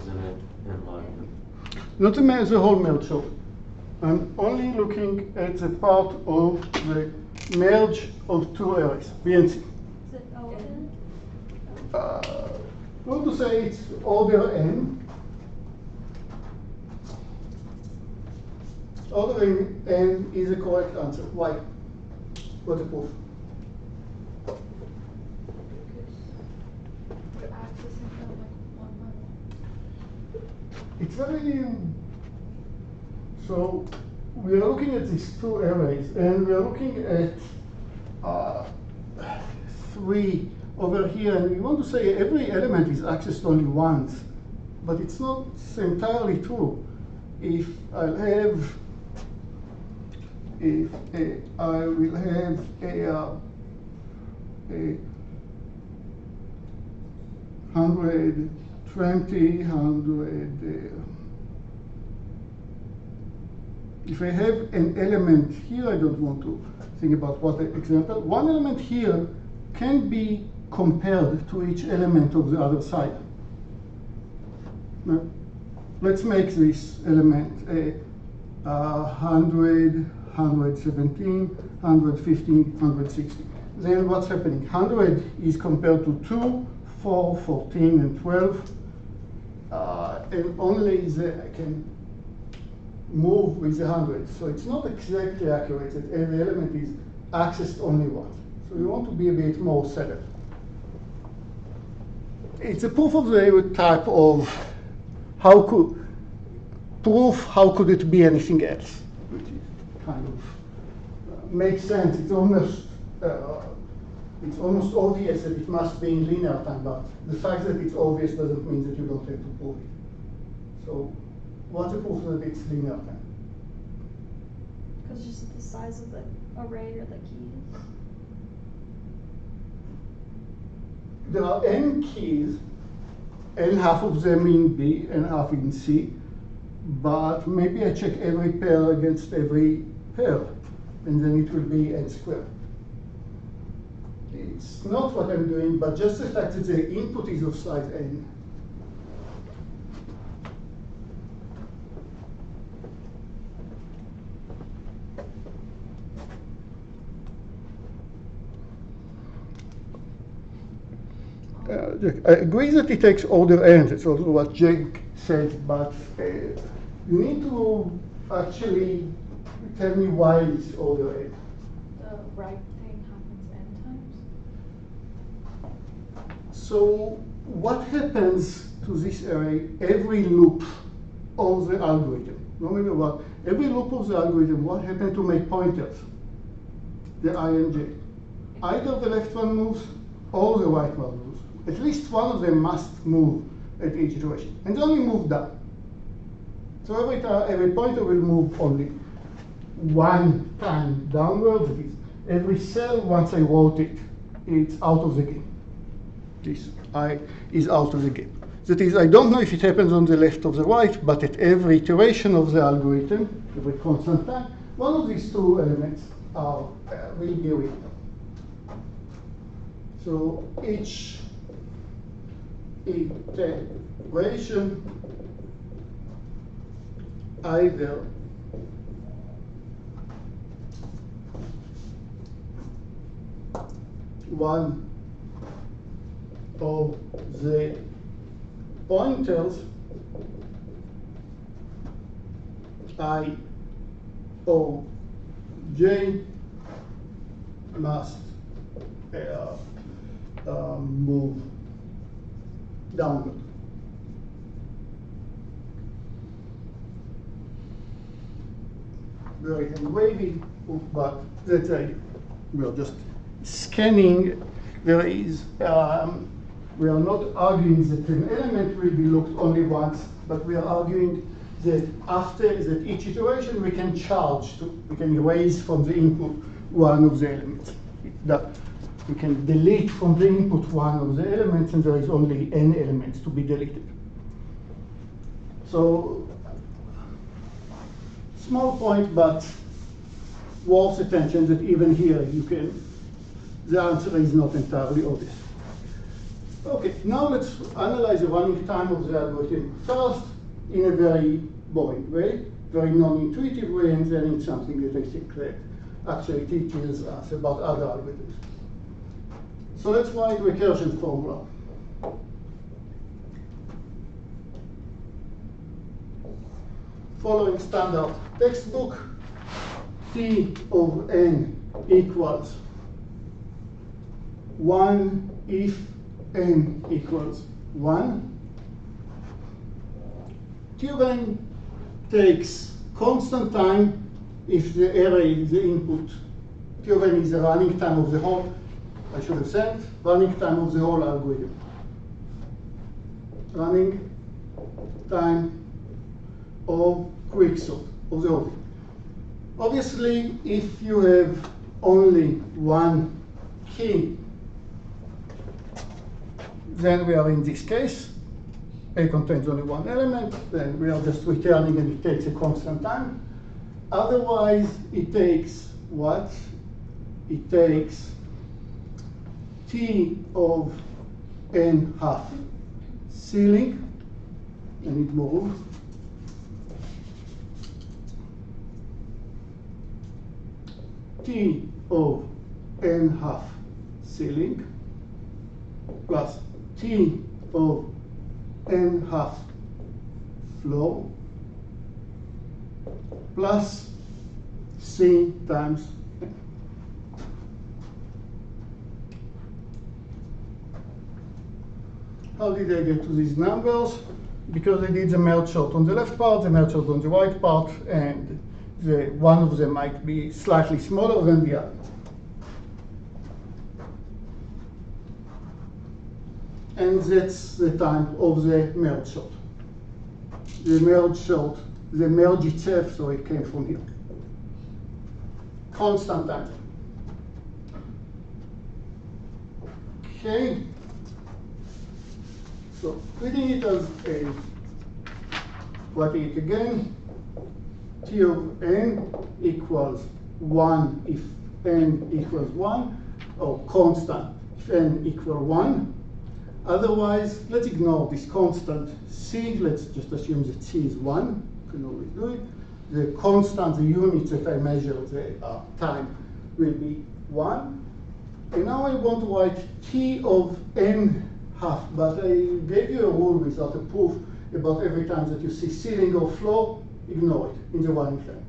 Isn't it in line? Not the whole merge sort. I'm only looking at the part of the merge of two arrays, B and C. Is it O-N? I want to say it's order n. Order n is the correct answer. Why? What's the proof? Because we're accessing them like one by one. It's very, so we are looking at these two arrays, and we are looking at 3 over here, and we want to say every element is accessed only once, but it's not entirely true. If I will have a 120, 100. If I have an element here, I don't want to think about what example. One element here can be compared to each element of the other side. Now, let's make this element a 100, 117, 115, 160. Then what's happening? 100 is compared to 2, 4, 14, and 12. And only I can move with the 100. So it's not exactly accurate that every element is accessed only once. So we want to be a bit more settled. It's a proof of the type of how could it be anything else, which is kind of makes sense. It's almost obvious that it must be in linear time, but the fact that it's obvious doesn't mean that you don't have to prove it. So what's the proof that it's linear time? Because just the size of the array or the keys. There are n keys, and half of them in B and half in C, but maybe I check every pair against every pair, and then it will be n squared. It's not what I'm doing, but just the fact that the input is of size n. I agree that it takes order n. That's also what Jake said, but you need to actually tell me why it's order n. The right thing happens n times. So what happens to this array every loop of the algorithm? No matter what, every loop of the algorithm, what happened to make pointers? The I and j. Either the left one moves or the right one moves. At least one of them must move at each iteration, and only move down. So every pointer will move only one time downward. That is, every cell, once I wrote it, it's out of the game. This I is out of the game. That is, I don't know if it happens on the left or the right, but at every iteration of the algorithm, every constant time, one of these two elements will be real. So each iteration either one of the pointers I or j must move downward. Very wavy, but that's we're just scanning. There is we are not arguing that an element will be looked only once, but we are arguing that after that each iteration we can we can erase from the input one of the elements. We can delete from the input one of the elements, and there is only n elements to be deleted. So, small point, but worth attention that even here the answer is not entirely obvious. Okay, now let's analyze the running time of the algorithm. First, in a very boring way, very non-intuitive way, and then in something that I think that actually teaches us about other algorithms. So let's write recursion formula. Following standard textbook, T of n equals 1 if n equals 1. T of n takes constant time if the array is the input. T of n is the running time of the whole, I should have said, running time of the whole algorithm. Running time of quicksort of the whole thing. Obviously, if you have only one key, then we are in this case. A contains only one element, then we are just returning and it takes a constant time. Otherwise, it takes what? It takes T of n half ceiling, I need more room. T of n half ceiling plus T of n half floor plus C times n. How did I get to these numbers? Because I did the merge sort on the left part, the merge sort on the right part, and one of them might be slightly smaller than the other. And that's the time of the merge sort. The merge sort, the merge itself, so it came from here. Constant time. Okay. So treating it as a, writing it again, T of n equals 1 if n equals 1, or constant if n equals 1. Otherwise, let's ignore this constant C. Let's just assume that C is 1. You can always do it. The constant, the units that I measure the time will be 1. And now I want to write T of n half, but I gave you a rule without a proof about every time that you see ceiling or floor, ignore it in the running time.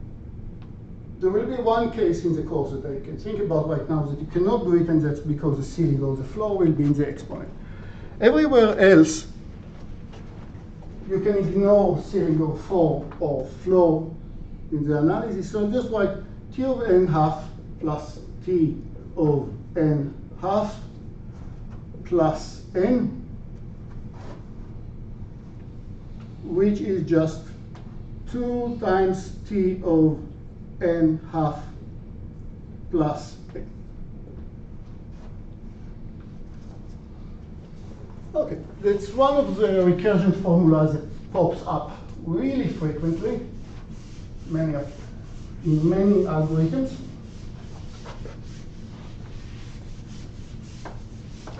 There will be one case in the course that I can think about right now that you cannot do it, and that's because the ceiling or the floor will be in the exponent. Everywhere else, you can ignore ceiling or floor in the analysis. So just write T of n half plus T of n half plus n, which is just 2 times T of n half plus n. Okay, that's one of the recursion formulas that pops up really frequently in many algorithms.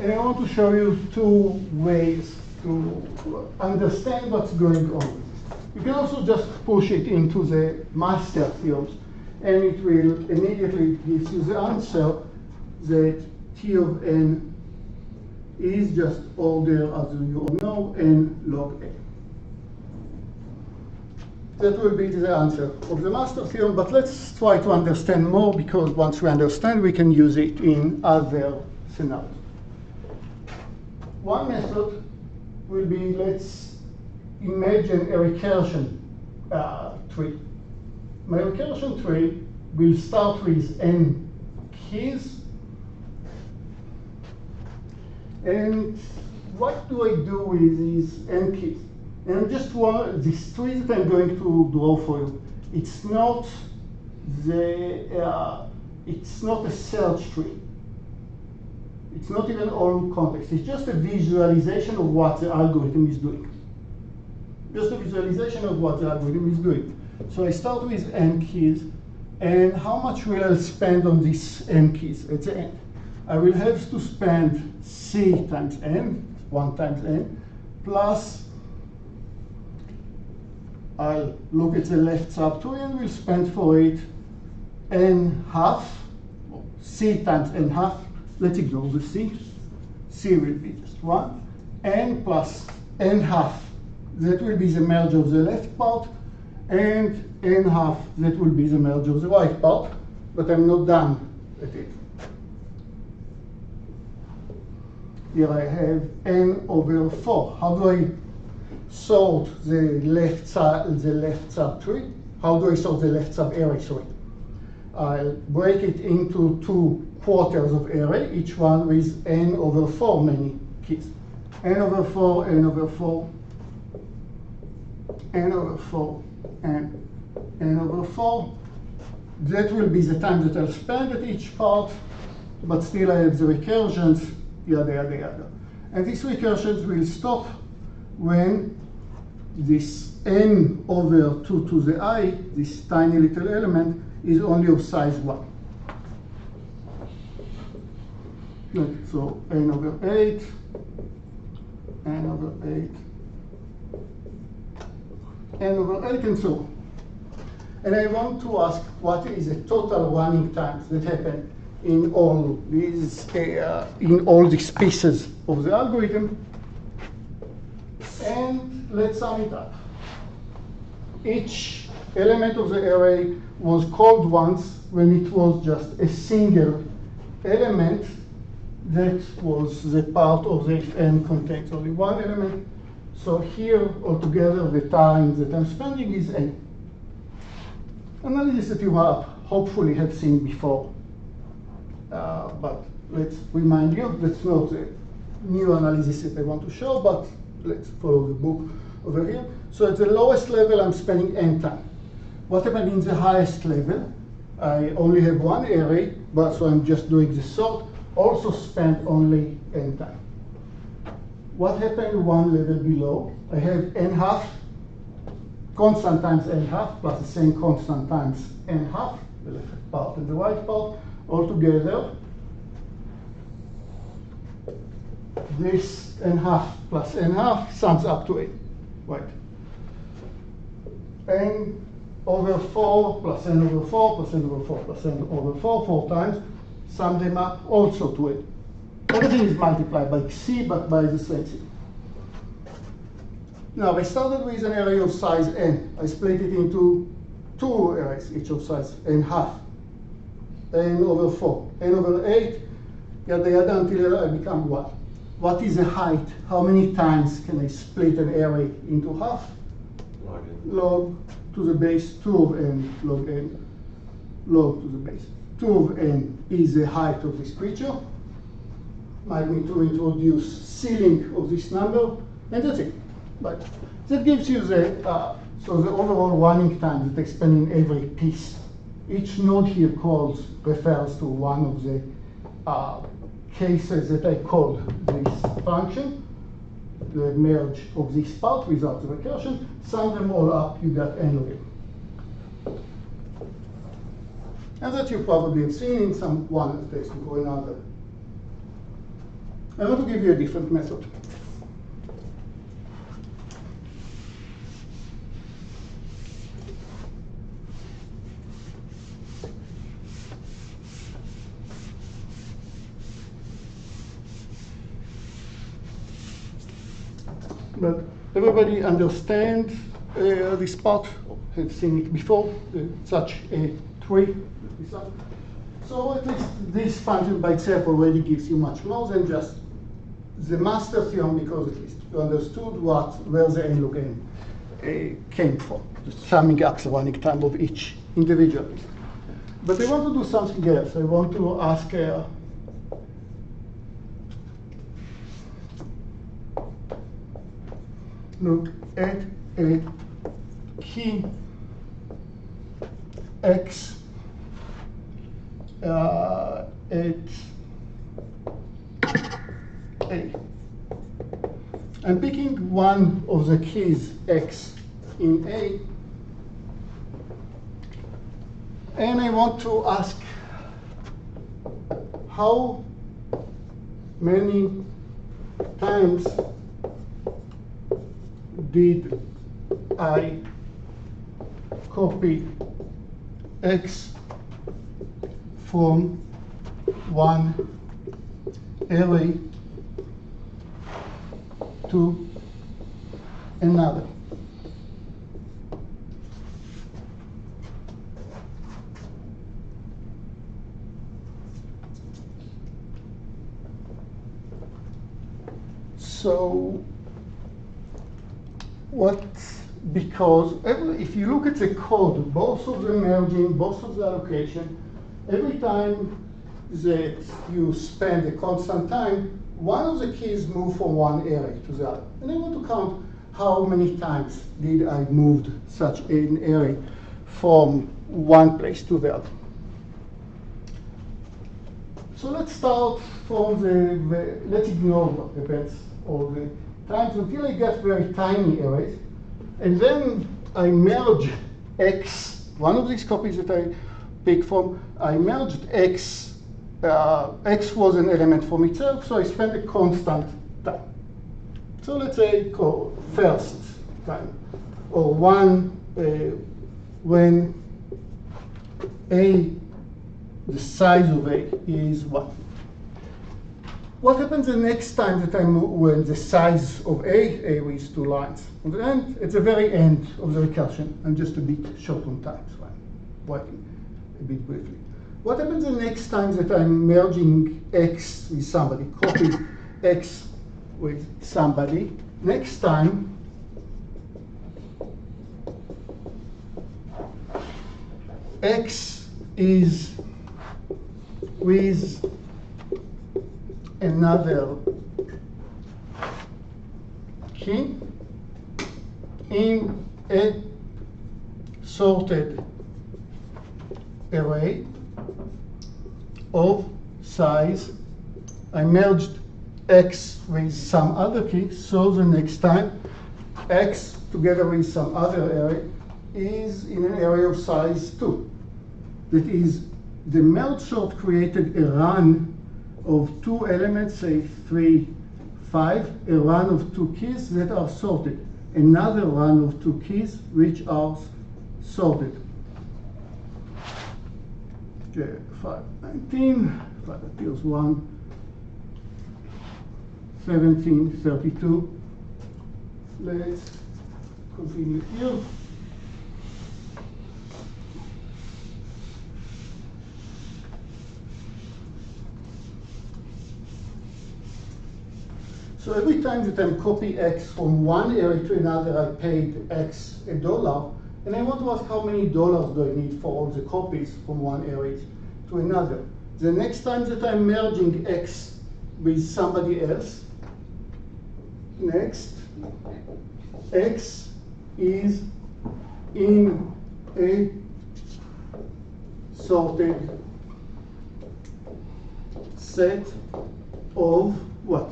And I want to show you two ways to understand what's going on. You can also just push it into the master theorems, and it will immediately give you the answer that T of n is just order, as you all know, n log n. That will be the answer of the master theorem, but let's try to understand more, because once we understand, we can use it in other scenarios. One method will be, let's imagine a recursion tree. My recursion tree will start with n keys. And what do I do with these n keys? And just this tree that I'm going to draw for you, it's not a search tree. It's not even all context. It's just a visualization of what the algorithm is doing. Just a visualization of what the algorithm is doing. So I start with n keys, and how much will I spend on these n keys at the end? I will have to spend C times n, 1 times n, plus I'll look at the left subtree and we'll spend for it n half, c times n half. Let's ignore the c. C will be just 1. N plus n half, that will be the merge of the left part, and n half, that will be the merge of the right part, but I'm not done at it. Here I have n over 4. How do I sort the left subtree? How do I sort the left sub-array, sorry? I'll break it into 2 quarters of array, each one with n over 4 many keys. N over 4, n over 4, n over 4, and n over 4. That will be the time that I'll spend at each part, but still I have the recursions, yada, yada, yada. And these recursions will stop when this n over 2 to the I, this tiny little element, is only of size 1. So n over 8, n over 8, n over 8, and so on. And I want to ask what is the total running times that happen in all these pieces of the algorithm. And let's sum it up. Each element of the array was called once when it was just a single element that was the part of the if n contains only one element. So here, altogether, the time that I'm spending is n. Analysis that you hopefully have seen before. But let's remind you, that's not the new analysis that I want to show, but let's follow the book over here. So at the lowest level, I'm spending n time. What happened in the highest level? I only have one array, but so I'm just doing the sort. Also spend only n time. What happened one level below? I have n half, constant times n half, plus the same constant times n half, the left part and the right part, all together. This n half plus n half sums up to 8, right? N over 4 plus n over 4 plus n over 4 plus n over 4 times, sum them up also to 8. Everything is multiplied by c, but by the same c. Now, I started with an array of size n. I split it into 2 arrays, each of size n half. N over 4, n over 8, yada yada, until I become 1. What is the height? How many times can I split an array into half? Log to the base 2 of n, log n, log to the base 2 of n is the height of this creature. Might need to introduce ceiling of this number, and that's it. But that gives you the so the overall running time that I spend in every piece. Each node here refers to one of the cases that I called this function, the merge of this part without the recursion. Sum them all up, you got n of it. And that you probably have seen in some one textbook or another. I want to give you a different method. But everybody understands this part, have seen it before, such a tree. So at least this function by itself already gives you much more than just the master theorem, because at least you understood where the n log n came from, just summing up the running time of each individual. But I want to do something else. I want to ask look at a key x at A. I'm picking one of the keys x in A, and I want to ask how many times did I copy X from one array to another. So because if you look at the code, both of the merging, both of the allocation, every time that you spend a constant time, one of the keys move from one array to the other. And I want to count how many times did I move such an array from one place to the other. So let's start from let's ignore what happens all the times until I get very tiny arrays. And then I merge X, one of these copies that I picked from, I merged X. X was an element from itself, so I spent a constant time. So let's say first time, or one when A, the size of A is 1. What happens the next time that I move, when the size of A is 2 lines? On the end, at the very end of the recursion. I'm just a bit short on time, so I'm writing a bit briefly. What happens the next time that I'm merging X with somebody, copy X with somebody? Next time, X is with another key in a sorted array of size. I merged X with some other key, so the next time X together with some other array is in an array of size 2. That is, the MesgeSort created a run of 2 elements, say 3, 5, a run of 2 keys that are sorted, another run of 2 keys which are sorted. 5, 19, 5 appears 1, 17, 32. Let's continue here. So every time that I copy X from one array to another, I paid X $1. And I want to ask how many dollars do I need for all the copies from one array to another. The next time that I'm merging X with somebody else, next, X is in a sorted set of what?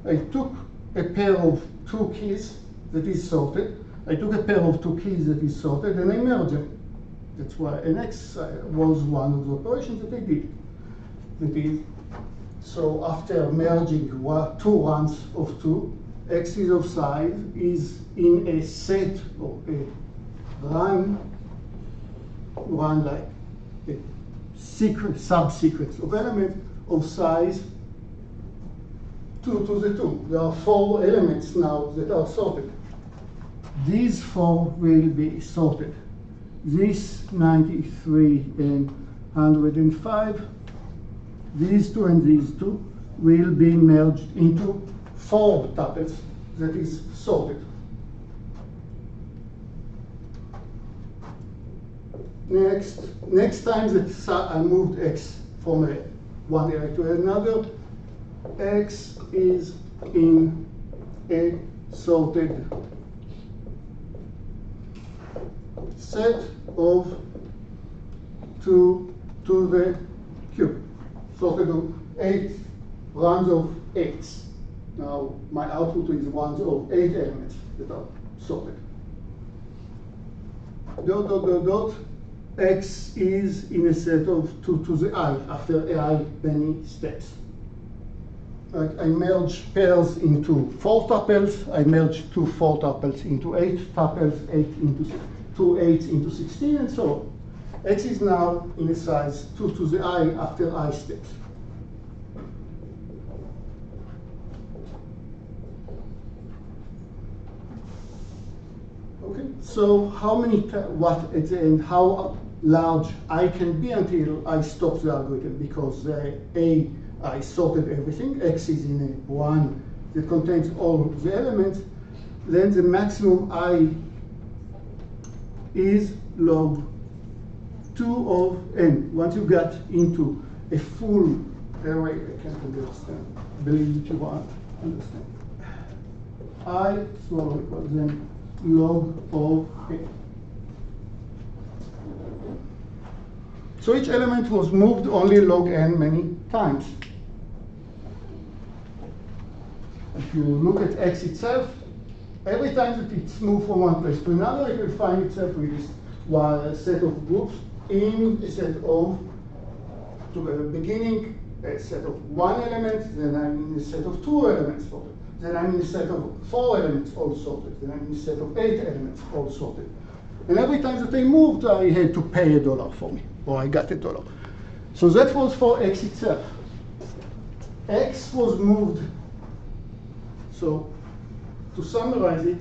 I took a pair of 2 keys that is sorted. I took a pair of 2 keys that is sorted, and I merged them. That's why an X was one of the operations that I did. That is, so after merging 2 runs of 2, X is of size is in a set or a run like a sub-sequence of elements of size 2 to the 2. There are 4 elements now that are sorted. These 4 will be sorted. This 93 and 105, these 2 and these 2 will be merged into 4 tuples that is sorted. Next time that I moved X from one array to another, X is in a sorted set of 2 to the cube, sorted of 8 runs of 8s. Now my output is ones of 8 elements that are sorted. Dot, dot, dot, dot. X is in a set of 2 to the I after I many steps. I merge pairs into 4 tuples. I merge 2 4 tuples into 8 tuples, 8 into 6. 2 8s into 16, and so on. X is now in a size 2 to the I after I steps. Okay, so how many, what at the end, how large I can be until I stop the algorithm, because I sorted everything, X is in a 1 that contains all of the elements, then the maximum I is log 2 of n. Once you get into a full array, I can't understand, believe it you want to understand. I small equals then log of n. So each element was moved only log n many times. If you look at X itself, every time that it's moved from one place to another, it will find itself with this one set of groups in a set of, to the beginning, a set of 1 element, then I'm in a set of 2 elements sorted. Then I'm in a set of 4 elements all sorted. Then I'm in a set of 8 elements all sorted. And every time that I moved, I had to pay $1 for me, or I got $1. So that was for X itself. X was moved. So to summarize it,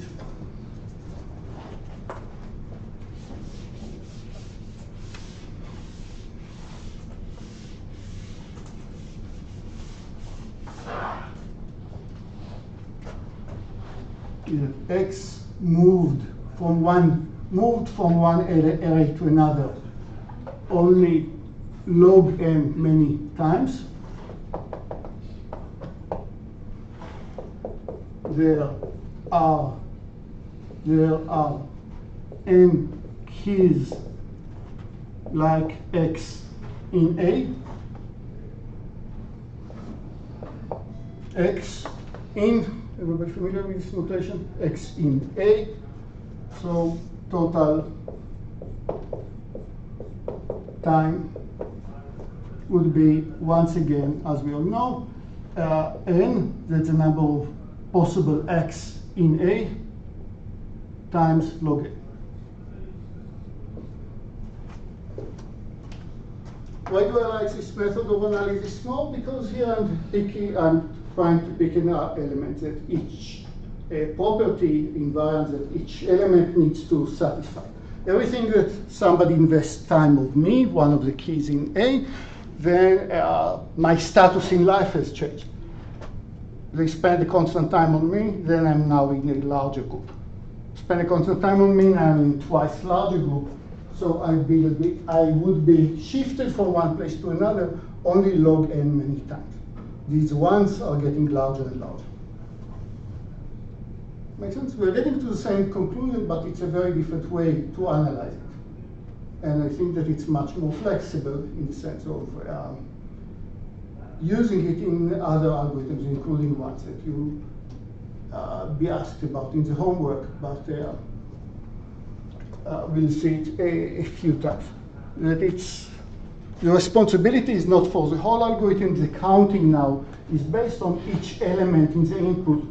X moved from one array to another only log n many times. There are n keys like X in A. X in, everybody familiar with this notation? X in A. So total time would be, once again, as we all know, n, that's the number of possible X in A, times log n. Why do I like this method of analysis more? Because here I'm trying to pick an element that each property invariant that each element needs to satisfy. Everything that somebody invests time of me, one of the keys in A, then my status in life has changed. They spend a constant time on me, then I'm now in a larger group. Spend a constant time on me, I'm in twice larger group. So I would be shifted from one place to another only log n many times. These ones are getting larger and larger. Makes sense? We're getting to the same conclusion, but it's a very different way to analyze it. And I think that it's much more flexible in the sense of using it in other algorithms, including ones that you be asked about in the homework, but we'll see it a few times. That it's, the responsibility is not for the whole algorithm. The counting now is based on each element in the input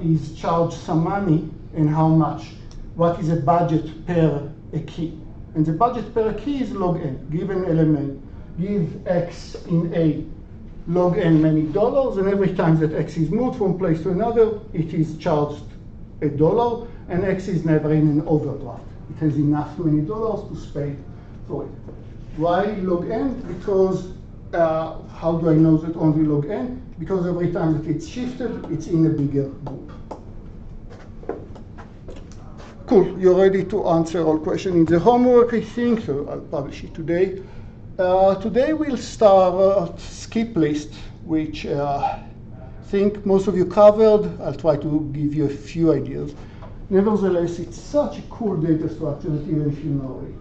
is charged some money and how much. What is a budget per a key? And the budget per key is log n. Give an element, give X in A log n many dollars, and every time that X is moved from place to another, it is charged $1, and X is never in an overdraft. It has enough many dollars to pay for it. Why log n? Because how do I know that only log n? Because every time that it's shifted, it's in a bigger group. Cool, you're ready to answer all questions in the homework, I think, so I'll publish it today. Today we'll start skip list, which I think most of you covered. I'll try to give you a few ideas. Nevertheless, it's such a cool data structure that even if you know it,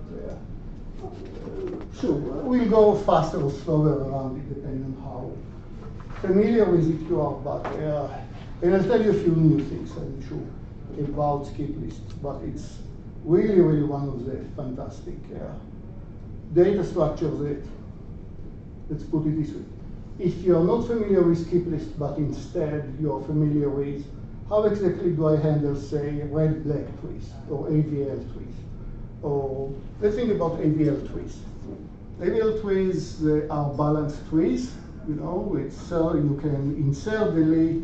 sure, we'll go faster or slower around it depending on how familiar with it you are. But and I'll tell you a few new things, I'm sure, about skip lists. But it's really, really one of the fantastic data structures that, let's put it this way. If you're not familiar with skip lists, but instead you're familiar with how exactly do I handle, say, red-black trees or AVL trees, Or let's think about AVL trees. AVL trees are balanced trees. You know, you can insert, delete,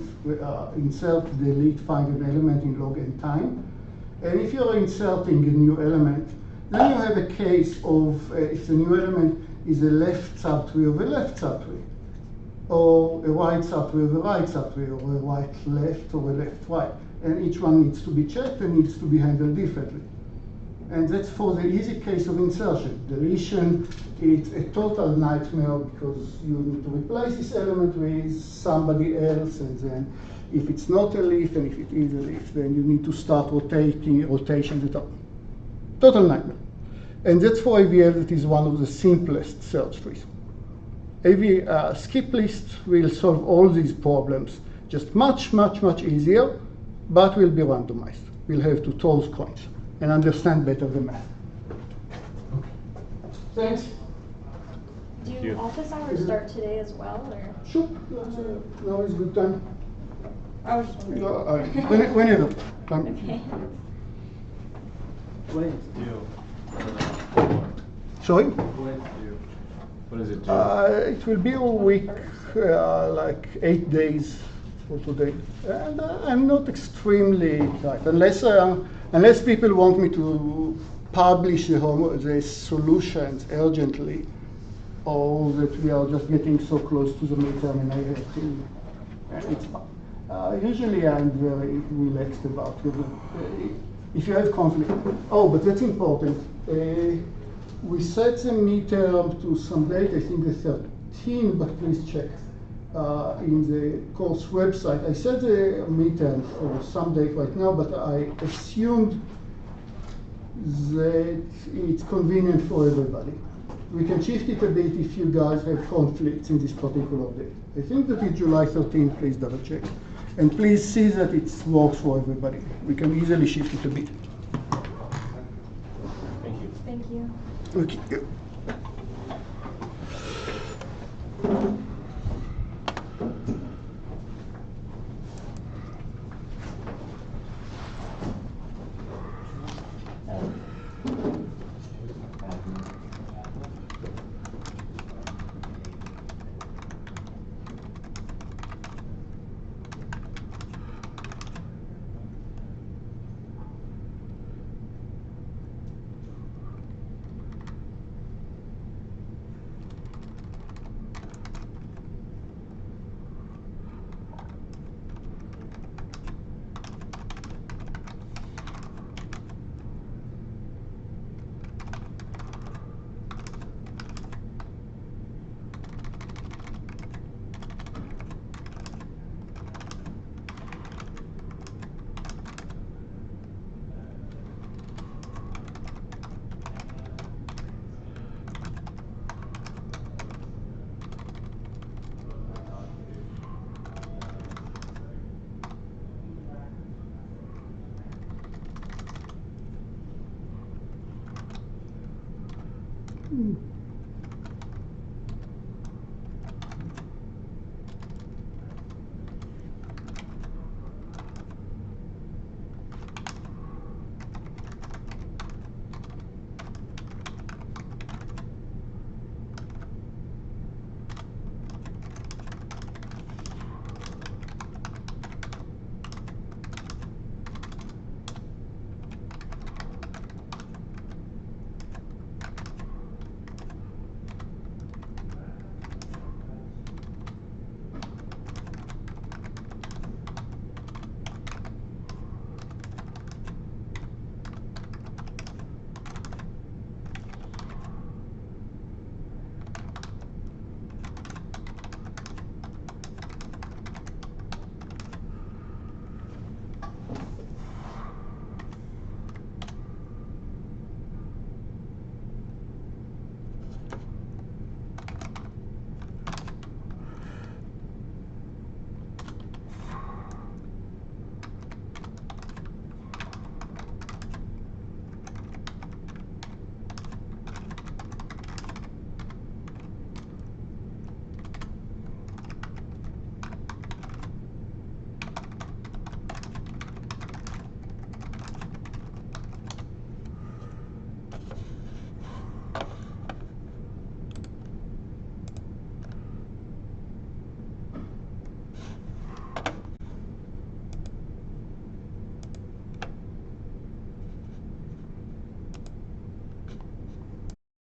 find an element in log n time. And if you're inserting a new element, then you have a case of if the new element is a left subtree of a left subtree, or a right subtree of a right subtree, or a right left or a left right. And each one needs to be checked and needs to be handled differently. And that's for the easy case of insertion. Deletion, it's a total nightmare because you need to replace this element with somebody else, and then if it's not a leaf and if it is a leaf, then you need to start rotations at all. Total nightmare. And that's for AVL, that is one of the simplest search trees. Skip list will solve all these problems, just much, much, much easier, but will be randomized. We'll have to toss coins and understand better the math. Thanks. Do office hours start today as well, or? Sure, now is good time. I was just wondering. Whenever. Okay. When it's due. Sorry? When it's due. What does it do? It will be a week, like 8 days for today. And I'm not extremely tight, unless people want me to publish the solutions urgently, or that we are just getting so close to the midterm and I have to, it's fine. Usually I'm very relaxed about it. If you have conflict. Oh, but that's important. We set the midterm to some date, I think the 13th, but please check in the course website. I set the midterm for some date right now, but I assumed that it's convenient for everybody. We can shift it a bit if you guys have conflicts in this particular day. I think that it's July 13th, please double check. And please see that it works for everybody. We can easily shift it a bit. Thank you. Thank you. Okay.